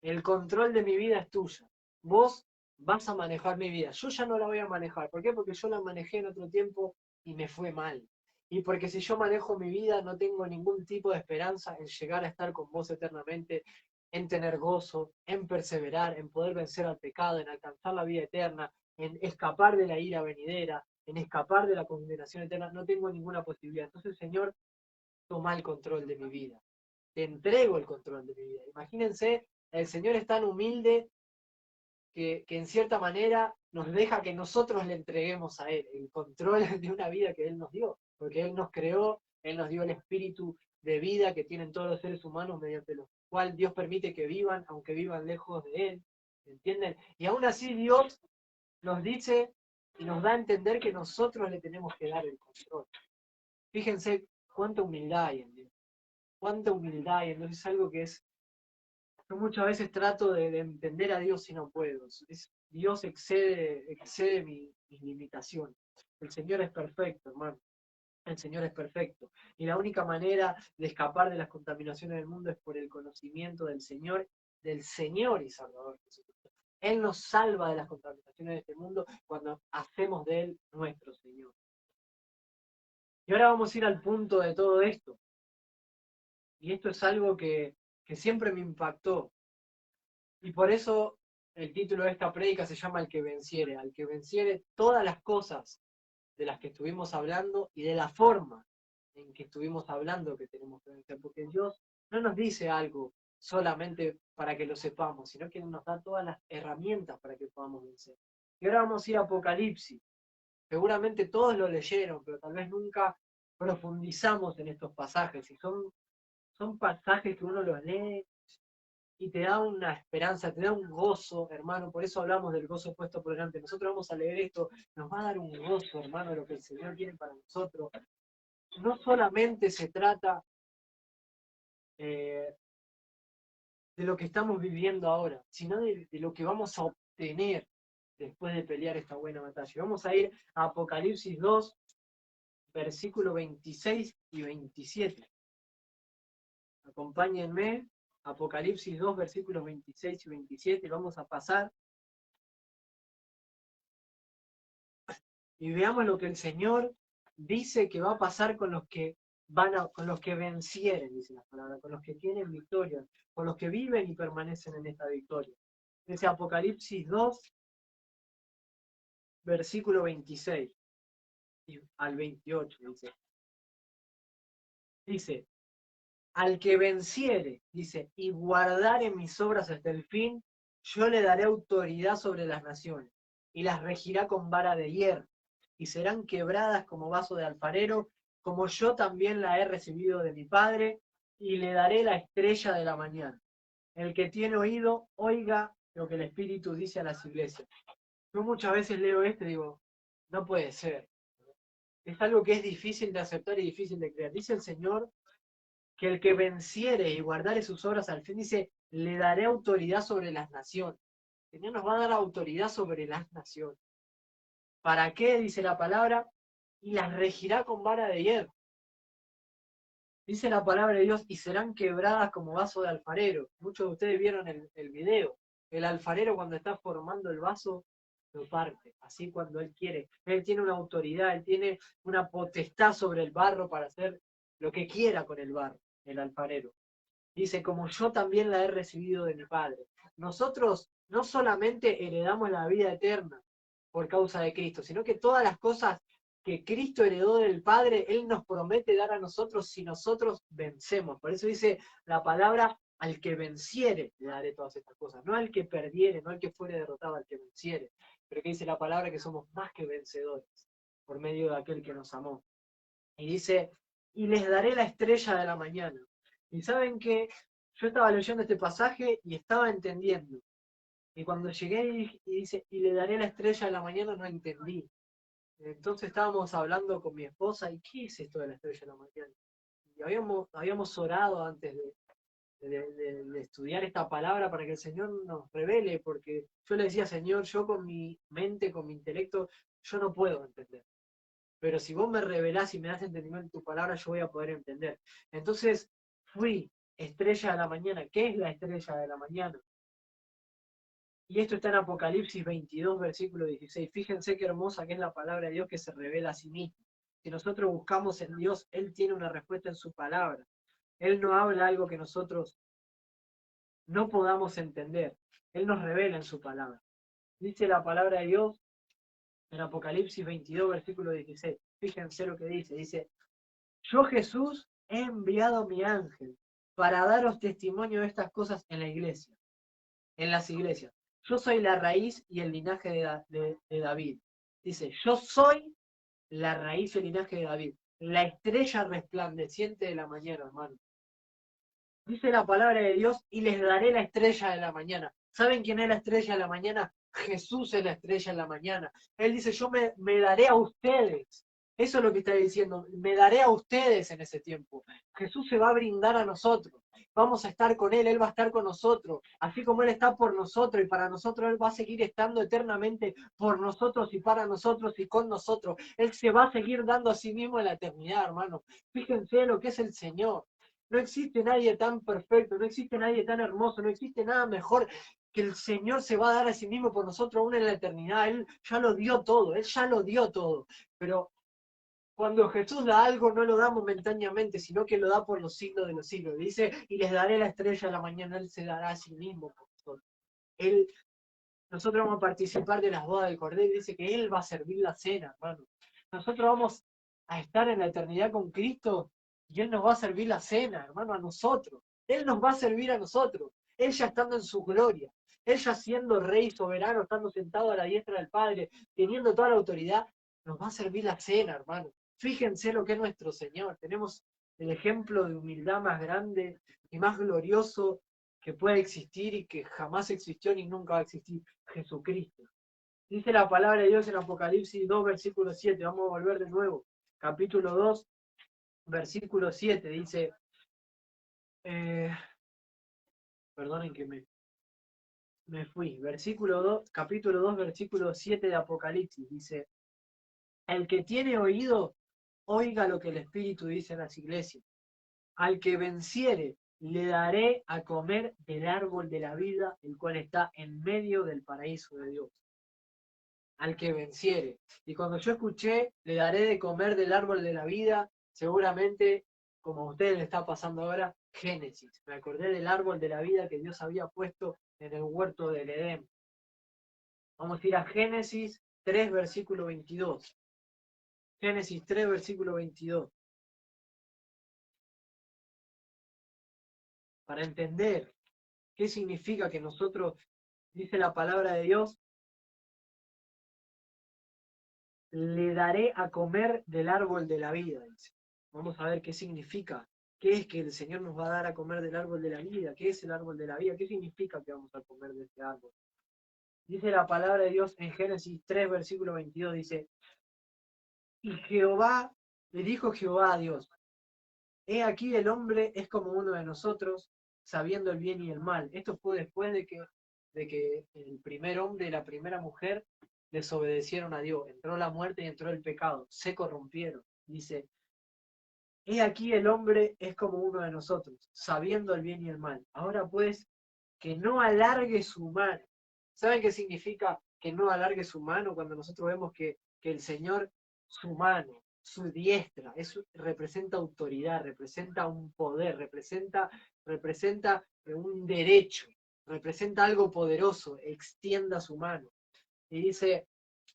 El control de mi vida es tuya. Vos vas a manejar mi vida. Yo ya no la voy a manejar. ¿Por qué? Porque yo la manejé en otro tiempo y me fue mal. Y porque si yo manejo mi vida, no tengo ningún tipo de esperanza en llegar a estar con vos eternamente, en tener gozo, en perseverar, en poder vencer al pecado, en alcanzar la vida eterna, en escapar de la ira venidera, en escapar de la condenación eterna. No tengo ninguna posibilidad. Entonces, Señor, toma el control de mi vida. Te entrego el control de mi vida. Imagínense, el Señor es tan humilde que en cierta manera nos deja que nosotros le entreguemos a Él el control de una vida que Él nos dio, porque Él nos creó, Él nos dio el espíritu de vida que tienen todos los seres humanos, mediante lo cual Dios permite que vivan, aunque vivan lejos de Él, ¿entienden? Y aún así Dios nos dice y nos da a entender que nosotros le tenemos que dar el control. Fíjense cuánta humildad hay en Dios, cuánta humildad hay en Dios, es algo que es. Yo muchas veces trato de entender a Dios y no puedo. Dios excede mis limitaciones. El Señor es perfecto, hermano. El Señor es perfecto. Y la única manera de escapar de las contaminaciones del mundo es por el conocimiento del Señor y Salvador Jesucristo. Él nos salva de las contaminaciones de este mundo cuando hacemos de Él nuestro Señor. Y ahora vamos a ir al punto de todo esto. Y esto es algo que siempre me impactó. Y por eso el título de esta prédica se llama al que venciere todas las cosas de las que estuvimos hablando y de la forma en que estuvimos hablando que tenemos que vencer, porque Dios no nos dice algo solamente para que lo sepamos, sino que nos da todas las herramientas para que podamos vencer. Y ahora vamos a ir a Apocalipsis. Seguramente todos lo leyeron, pero tal vez nunca profundizamos en estos pasajes, y son pasajes que uno los lee y te da una esperanza, te da un gozo, hermano. Por eso hablamos del gozo puesto por delante. Nosotros vamos a leer esto, nos va a dar un gozo, hermano, de lo que el Señor tiene para nosotros. No solamente se trata de lo que estamos viviendo ahora, sino de lo que vamos a obtener después de pelear esta buena batalla. Vamos a ir a Apocalipsis 2, versículos 26 y 27. Acompáñenme. Apocalipsis 2, versículos 26 y 27, vamos a pasar y veamos lo que el Señor dice que va a pasar con los que con los que vencieren, dice la palabra, con los que tienen victoria, con los que viven y permanecen en esta victoria. Dice Apocalipsis 2, versículo 26 al 28, dice, al que venciere, dice, y guardare mis obras hasta el fin, yo le daré autoridad sobre las naciones, y las regirá con vara de hierro, y serán quebradas como vaso de alfarero, como yo también la he recibido de mi Padre, y le daré la estrella de la mañana. El que tiene oído, oiga lo que el Espíritu dice a las iglesias. Yo muchas veces leo esto y digo, no puede ser. Es algo que es difícil de aceptar y difícil de creer. Dice el Señor que el que venciere y guardare sus obras al fin, dice, le daré autoridad sobre las naciones. El Señor nos va a dar autoridad sobre las naciones. ¿Para qué? Dice la palabra, y las regirá con vara de hierro. Dice la palabra de Dios, y serán quebradas como vaso de alfarero. Muchos de ustedes vieron el video. El alfarero cuando está formando el vaso, lo parte, así cuando él quiere. Él tiene una autoridad, él tiene una potestad sobre el barro para hacer lo que quiera con el barro, el alfarero. Dice, como yo también la he recibido de mi Padre. Nosotros no solamente heredamos la vida eterna por causa de Cristo, sino que todas las cosas que Cristo heredó del Padre, Él nos promete dar a nosotros si nosotros vencemos. Por eso dice la palabra, al que venciere le daré todas estas cosas. No al que perdiere, no al que fuere derrotado, al que venciere. Pero que dice la palabra que somos más que vencedores por medio de aquel que nos amó. Y dice, y les daré la estrella de la mañana. Y saben que yo estaba leyendo este pasaje y estaba entendiendo. Y cuando llegué y dice, y le daré la estrella de la mañana, no entendí. Entonces estábamos hablando con mi esposa, ¿y qué es esto de la estrella de la mañana? Y habíamos orado antes de estudiar esta palabra para que el Señor nos revele, porque yo le decía, Señor, yo con mi mente, con mi intelecto, yo no puedo entender. Pero si vos me revelás y me das entendimiento en tu palabra, yo voy a poder entender. Entonces fui estrella de la mañana. ¿Qué es la estrella de la mañana? Y esto está en Apocalipsis 22, versículo 16. Fíjense qué hermosa que es la palabra de Dios que se revela a sí mismo. Si nosotros buscamos en Dios, Él tiene una respuesta en su palabra. Él no habla algo que nosotros no podamos entender. Él nos revela en su palabra. Dice la palabra de Dios en Apocalipsis 22, versículo 16. Fíjense lo que dice. Dice, yo Jesús he enviado mi ángel para daros testimonio de estas cosas en la iglesia, en las iglesias. Yo soy la raíz y el linaje de David. Dice, yo soy la raíz y el linaje de David, la estrella resplandeciente de la mañana, hermano. Dice la palabra de Dios, y les daré la estrella de la mañana. ¿Saben quién es la estrella de la mañana? Jesús es la estrella de la mañana. Él dice, yo me daré a ustedes. Eso es lo que está diciendo, me daré a ustedes en ese tiempo. Jesús se va a brindar a nosotros. Vamos a estar con Él va a estar con nosotros. Así como Él está por nosotros y para nosotros, Él va a seguir estando eternamente por nosotros y para nosotros y con nosotros. Él se va a seguir dando a sí mismo en la eternidad, hermano. Fíjense lo que es el Señor. No existe nadie tan perfecto, no existe nadie tan hermoso, no existe nada mejor que el Señor se va a dar a sí mismo por nosotros aún en la eternidad. Él ya lo dio todo, Él ya lo dio todo. Pero cuando Jesús da algo, no lo da momentáneamente, sino que lo da por los siglos de los siglos. Dice, y les daré la estrella a la mañana, Él se dará a sí mismo por nosotros. Nosotros vamos a participar de las bodas del Cordero, y dice que Él va a servir la cena, hermano. Nosotros vamos a estar en la eternidad con Cristo, y Él nos va a servir la cena, hermano, a nosotros. Él nos va a servir a nosotros. Él ya estando en su gloria. Él ya siendo rey soberano, estando sentado a la diestra del Padre, teniendo toda la autoridad, nos va a servir la cena, hermano. Fíjense lo que es nuestro Señor. Tenemos el ejemplo de humildad más grande y más glorioso que puede existir y que jamás existió ni nunca va a existir. Jesucristo. Dice la palabra de Dios en Apocalipsis 2, versículo 7. Vamos a volver de nuevo. Capítulo 2, versículo 7. Dice, perdonen que me fui. Versículo 2, capítulo 2, versículo 7 de Apocalipsis. Dice, el que tiene oído, oiga lo que el Espíritu dice en las iglesias. Al que venciere, le daré a comer del árbol de la vida, el cual está en medio del paraíso de Dios. Al que venciere. Y cuando yo escuché, le daré de comer del árbol de la vida, seguramente, como a ustedes le está pasando ahora, Génesis. Me acordé del árbol de la vida que Dios había puesto en el huerto del Edén. Vamos a ir a Génesis 3, versículo 22. Génesis 3, versículo 22. Para entender qué significa que nosotros, dice la palabra de Dios, le daré a comer del árbol de la vida, dice. Vamos a ver qué significa. ¿Qué es que el Señor nos va a dar a comer del árbol de la vida? ¿Qué es el árbol de la vida? ¿Qué significa que vamos a comer de este árbol? Dice la palabra de Dios en Génesis 3, versículo 22, dice, y Jehová, le dijo Jehová a Dios, he aquí el hombre es como uno de nosotros, sabiendo el bien y el mal. Esto fue después de que el primer hombre y la primera mujer desobedecieron a Dios. Entró la muerte y entró el pecado. Se corrompieron. Dice, he aquí el hombre es como uno de nosotros, sabiendo el bien y el mal. Ahora pues, que no alargue su mano. ¿Saben qué significa que no alargue su mano? Cuando nosotros vemos que el Señor, su mano, su diestra, representa autoridad, representa un poder, representa un derecho, representa algo poderoso, extienda su mano. Y dice,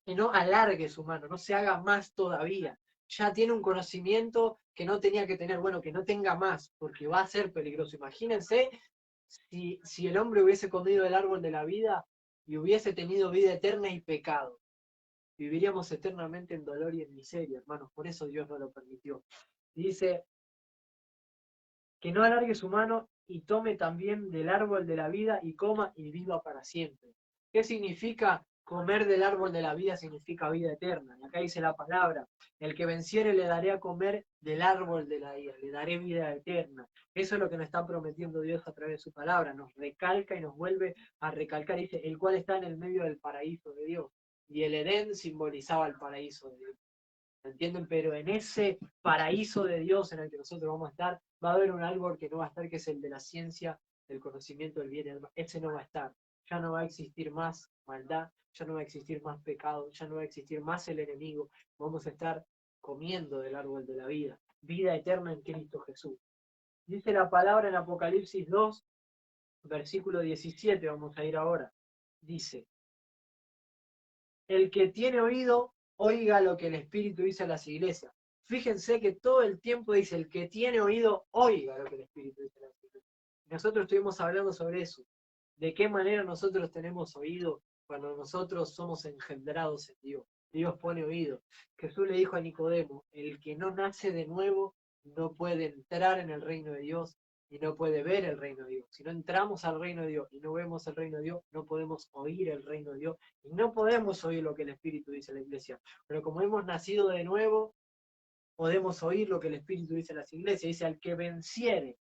que no alargue su mano, no se haga más todavía. Ya tiene un conocimiento que no tenía que tener, bueno, que no tenga más, porque va a ser peligroso. Imagínense si el hombre hubiese comido el árbol de la vida y hubiese tenido vida eterna y pecado. viviríamos eternamente en dolor y en miseria, hermanos. Por eso Dios no lo permitió. Dice que no alargue su mano y tome también del árbol de la vida y coma y viva para siempre. ¿Qué significa comer del árbol de la vida? Significa vida eterna. Y acá dice la palabra, el que venciere le daré a comer del árbol de la vida, le daré vida eterna. Eso es lo que nos está prometiendo Dios a través de su palabra. Nos recalca y nos vuelve a recalcar. Dice, el cual está en el medio del paraíso de Dios. Y el Edén simbolizaba el paraíso de Dios. ¿Entienden? Pero en ese paraíso de Dios en el que nosotros vamos a estar, va a haber un árbol que no va a estar, que es el de la ciencia, del conocimiento del bien y del mal. Ese no va a estar. Ya no va a existir más maldad, ya no va a existir más pecado, ya no va a existir más el enemigo. Vamos a estar comiendo del árbol de la vida. Vida eterna en Cristo Jesús. Dice la palabra en Apocalipsis 2, versículo 17, vamos a ir ahora. Dice, el que tiene oído, oiga lo que el Espíritu dice a las iglesias. Fíjense que todo el tiempo dice, el que tiene oído, oiga lo que el Espíritu dice a las iglesias. Nosotros estuvimos hablando sobre eso. ¿De qué manera nosotros tenemos oído cuando nosotros somos engendrados en Dios? Dios pone oído. Jesús le dijo a Nicodemo, el que no nace de nuevo no puede entrar en el reino de Dios y no puede ver el reino de Dios. Si no entramos al reino de Dios y no vemos el reino de Dios, no podemos oír el reino de Dios y no podemos oír lo que el Espíritu dice a la iglesia. Pero como hemos nacido de nuevo, podemos oír lo que el Espíritu dice a las iglesias. Dice, al que venciere,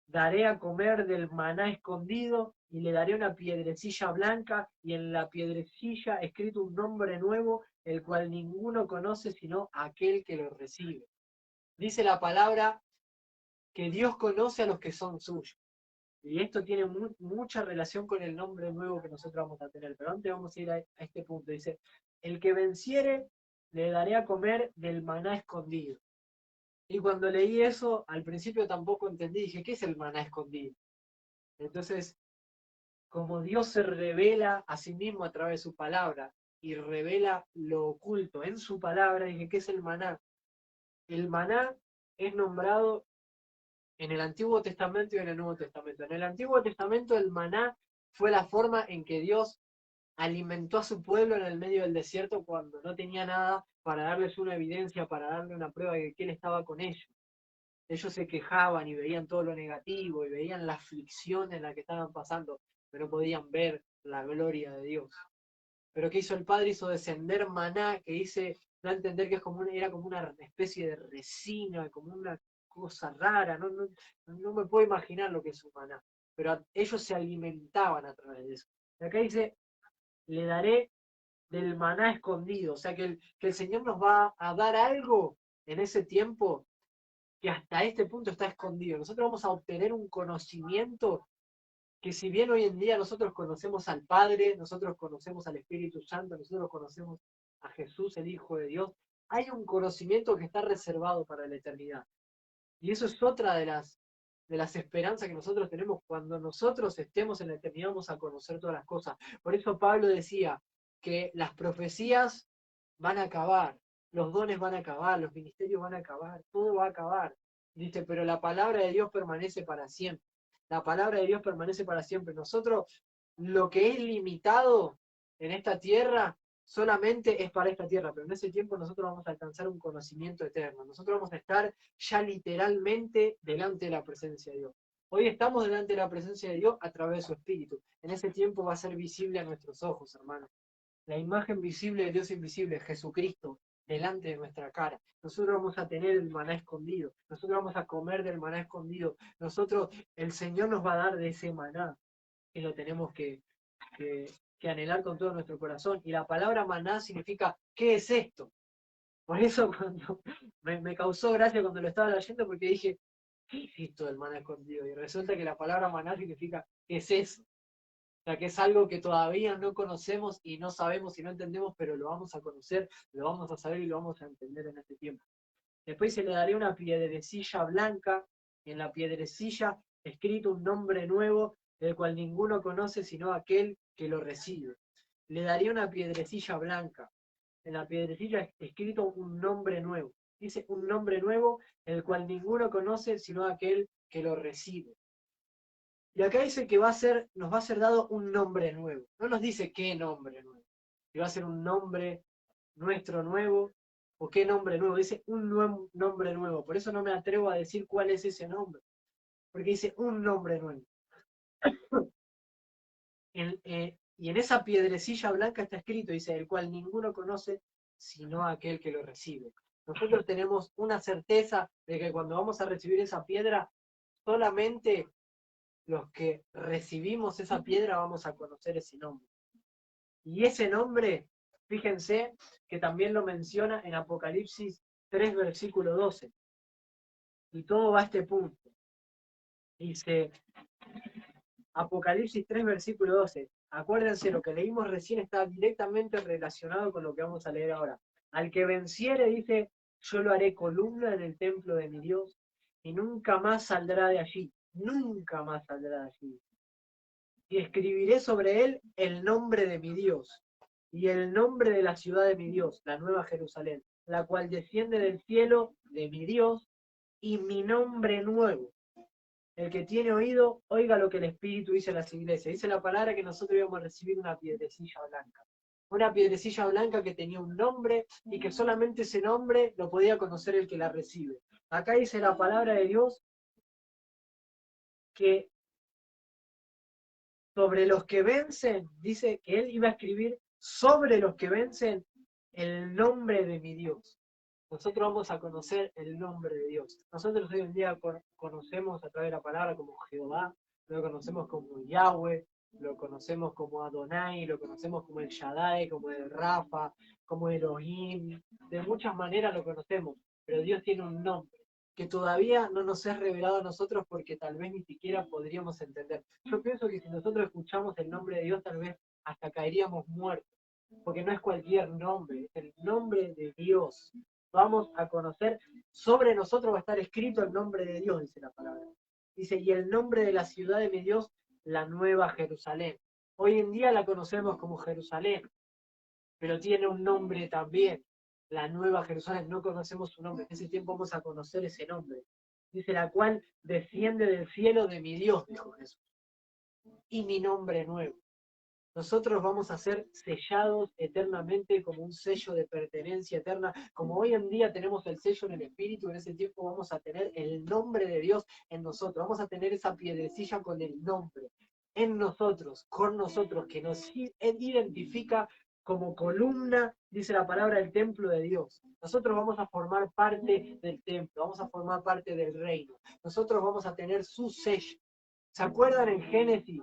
daré a comer del maná escondido y le daré una piedrecilla blanca y en la piedrecilla escrito un nombre nuevo, el cual ninguno conoce sino aquel que lo recibe. Dice la palabra que Dios conoce a los que son suyos. Y esto tiene mucha relación con el nombre nuevo que nosotros vamos a tener. Pero antes vamos a ir a este punto. Dice, el que venciere, le daré a comer del maná escondido. Y cuando leí eso, al principio tampoco entendí. Dije, ¿qué es el maná escondido? Entonces, como Dios se revela a sí mismo a través de su palabra y revela lo oculto en su palabra, dije, ¿qué es el maná? El maná es nombrado en el Antiguo Testamento y en el Nuevo Testamento. En el Antiguo Testamento el maná fue la forma en que Dios alimentó a su pueblo en el medio del desierto cuando no tenía nada, para darles una evidencia, para darle una prueba de que Él estaba con ellos. Ellos se quejaban y veían todo lo negativo y veían la aflicción en la que estaban pasando, pero no podían ver la gloria de Dios. Pero ¿qué hizo el Padre? Hizo descender maná, que da a entender que era como una especie de resina, como una cosa rara. No me puedo imaginar lo que es un maná. Pero ellos se alimentaban a través de eso. Y acá dice, le daré del maná escondido. O sea que el Señor nos va a dar algo en ese tiempo que hasta este punto está escondido. Nosotros vamos a obtener un conocimiento que, si bien hoy en día nosotros conocemos al Padre, nosotros conocemos al Espíritu Santo, nosotros conocemos a Jesús, el Hijo de Dios, hay un conocimiento que está reservado para la eternidad. Y eso es otra de las esperanzas que nosotros tenemos. Cuando nosotros estemos en la eternidad vamos a conocer todas las cosas. Por eso Pablo decía que las profecías van a acabar, los dones van a acabar, los ministerios van a acabar, todo va a acabar. Dice, pero la palabra de Dios permanece para siempre. La palabra de Dios permanece para siempre. Nosotros, lo que es limitado en esta tierra, solamente es para esta tierra, pero en ese tiempo nosotros vamos a alcanzar un conocimiento eterno. Nosotros vamos a estar ya literalmente delante de la presencia de Dios. Hoy estamos delante de la presencia de Dios a través de su Espíritu. En ese tiempo va a ser visible a nuestros ojos, hermanos. La imagen visible de Dios invisible, Jesucristo, delante de nuestra cara. Nosotros vamos a tener el maná escondido. Nosotros vamos a comer del maná escondido. El Señor nos va a dar de ese maná. Y lo tenemos que anhelar con todo nuestro corazón. Y la palabra maná significa, ¿qué es esto? Por eso cuando me causó gracia cuando lo estaba leyendo, porque dije, ¿qué es esto del maná escondido? Y resulta que la palabra maná significa, ¿qué es eso? O sea, que es algo que todavía no conocemos y no sabemos y no entendemos, pero lo vamos a conocer, lo vamos a saber y lo vamos a entender en este tiempo. Después se le daré una piedrecilla blanca, y en la piedrecilla escrito un nombre nuevo, del cual ninguno conoce sino aquel que lo recibe. Le daría una piedrecilla blanca. En la piedrecilla escrito un nombre nuevo. Dice un nombre nuevo, el cual ninguno conoce sino aquel que lo recibe. Y acá dice que nos va a ser dado un nombre nuevo. No nos dice qué nombre nuevo. Que va a ser un nombre nuestro nuevo, o qué nombre nuevo, dice un nuevo nombre nuevo. Por eso no me atrevo a decir cuál es ese nombre, porque dice un nombre nuevo. Y en esa piedrecilla blanca está escrito, dice, el cual ninguno conoce sino aquel que lo recibe. Nosotros tenemos una certeza de que cuando vamos a recibir esa piedra, solamente los que recibimos esa piedra vamos a conocer ese nombre. Y ese nombre, fíjense que también lo menciona en Apocalipsis 3, versículo 12. Y todo va a este punto. Dice, Apocalipsis 3, versículo 12. Acuérdense, lo que leímos recién está directamente relacionado con lo que vamos a leer ahora. Al que venciere, dice, yo lo haré columna en el templo de mi Dios y nunca más saldrá de allí. Nunca más saldrá de allí. Y escribiré sobre él el nombre de mi Dios y el nombre de la ciudad de mi Dios, la nueva Jerusalén, la cual desciende del cielo de mi Dios, y mi nombre nuevo. El que tiene oído, oiga lo que el Espíritu dice a las iglesias. Dice la palabra que nosotros íbamos a recibir una piedrecilla blanca. Una piedrecilla blanca que tenía un nombre y que solamente ese nombre lo podía conocer el que la recibe. Acá dice la palabra de Dios que sobre los que vencen, dice que él iba a escribir sobre los que vencen el nombre de mi Dios. Nosotros vamos a conocer el nombre de Dios. Nosotros hoy en día conocemos a través de la palabra como Jehová, lo conocemos como Yahweh, lo conocemos como Adonai, lo conocemos como el Shaddai, como el Rafa, como Elohim. De muchas maneras lo conocemos, pero Dios tiene un nombre que todavía no nos es revelado a nosotros porque tal vez ni siquiera podríamos entender. Yo pienso que si nosotros escuchamos el nombre de Dios, tal vez hasta caeríamos muertos, porque no es cualquier nombre, es el nombre de Dios. Vamos a conocer, sobre nosotros va a estar escrito el nombre de Dios, dice la palabra. Dice, y el nombre de la ciudad de mi Dios, la nueva Jerusalén. Hoy en día la conocemos como Jerusalén, pero tiene un nombre también, la nueva Jerusalén. No conocemos su nombre, en ese tiempo vamos a conocer ese nombre. Dice, la cual desciende del cielo de mi Dios, dijo Jesús, y mi nombre nuevo. Nosotros vamos a ser sellados eternamente como un sello de pertenencia eterna. Como hoy en día tenemos el sello en el Espíritu, en ese tiempo vamos a tener el nombre de Dios en nosotros. Vamos a tener esa piedrecilla con el nombre en nosotros, con nosotros, que nos identifica como columna, dice la palabra, el templo de Dios. Nosotros vamos a formar parte del templo, vamos a formar parte del reino. Nosotros vamos a tener su sello. ¿Se acuerdan en Génesis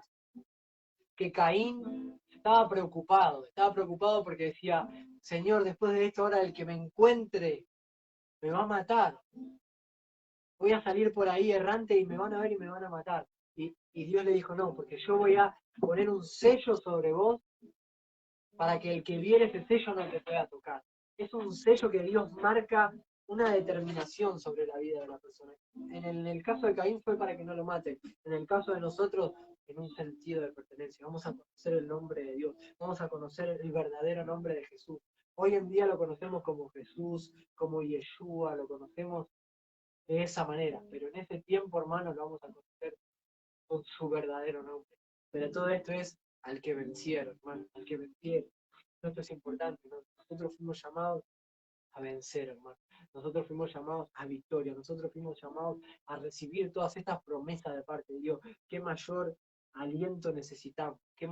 que Caín estaba preocupado porque decía, Señor, después de esto ahora el que me encuentre me va a matar? Voy a salir por ahí errante y me van a ver y me van a matar. Y Dios le dijo, no, porque yo voy a poner un sello sobre vos para que el que viere ese sello no te pueda tocar. Es un sello que Dios marca una determinación sobre la vida de la persona. En el caso de Caín fue para que no lo maten. En el caso de nosotros, en un sentido de pertenencia. Vamos a conocer el nombre de Dios. Vamos a conocer el verdadero nombre de Jesús. Hoy en día lo conocemos como Jesús, como Yeshua, lo conocemos de esa manera. Pero en ese tiempo, hermanos, lo vamos a conocer con su verdadero nombre. Pero todo esto es al que vencieron, hermano, al que vencieron. Esto es importante, ¿no? Nosotros fuimos llamados a vencer, hermano. Nosotros fuimos llamados a victoria. Nosotros fuimos llamados a recibir todas estas promesas de parte de Dios. ¿Qué mayor aliento necesitamos? ¿Qué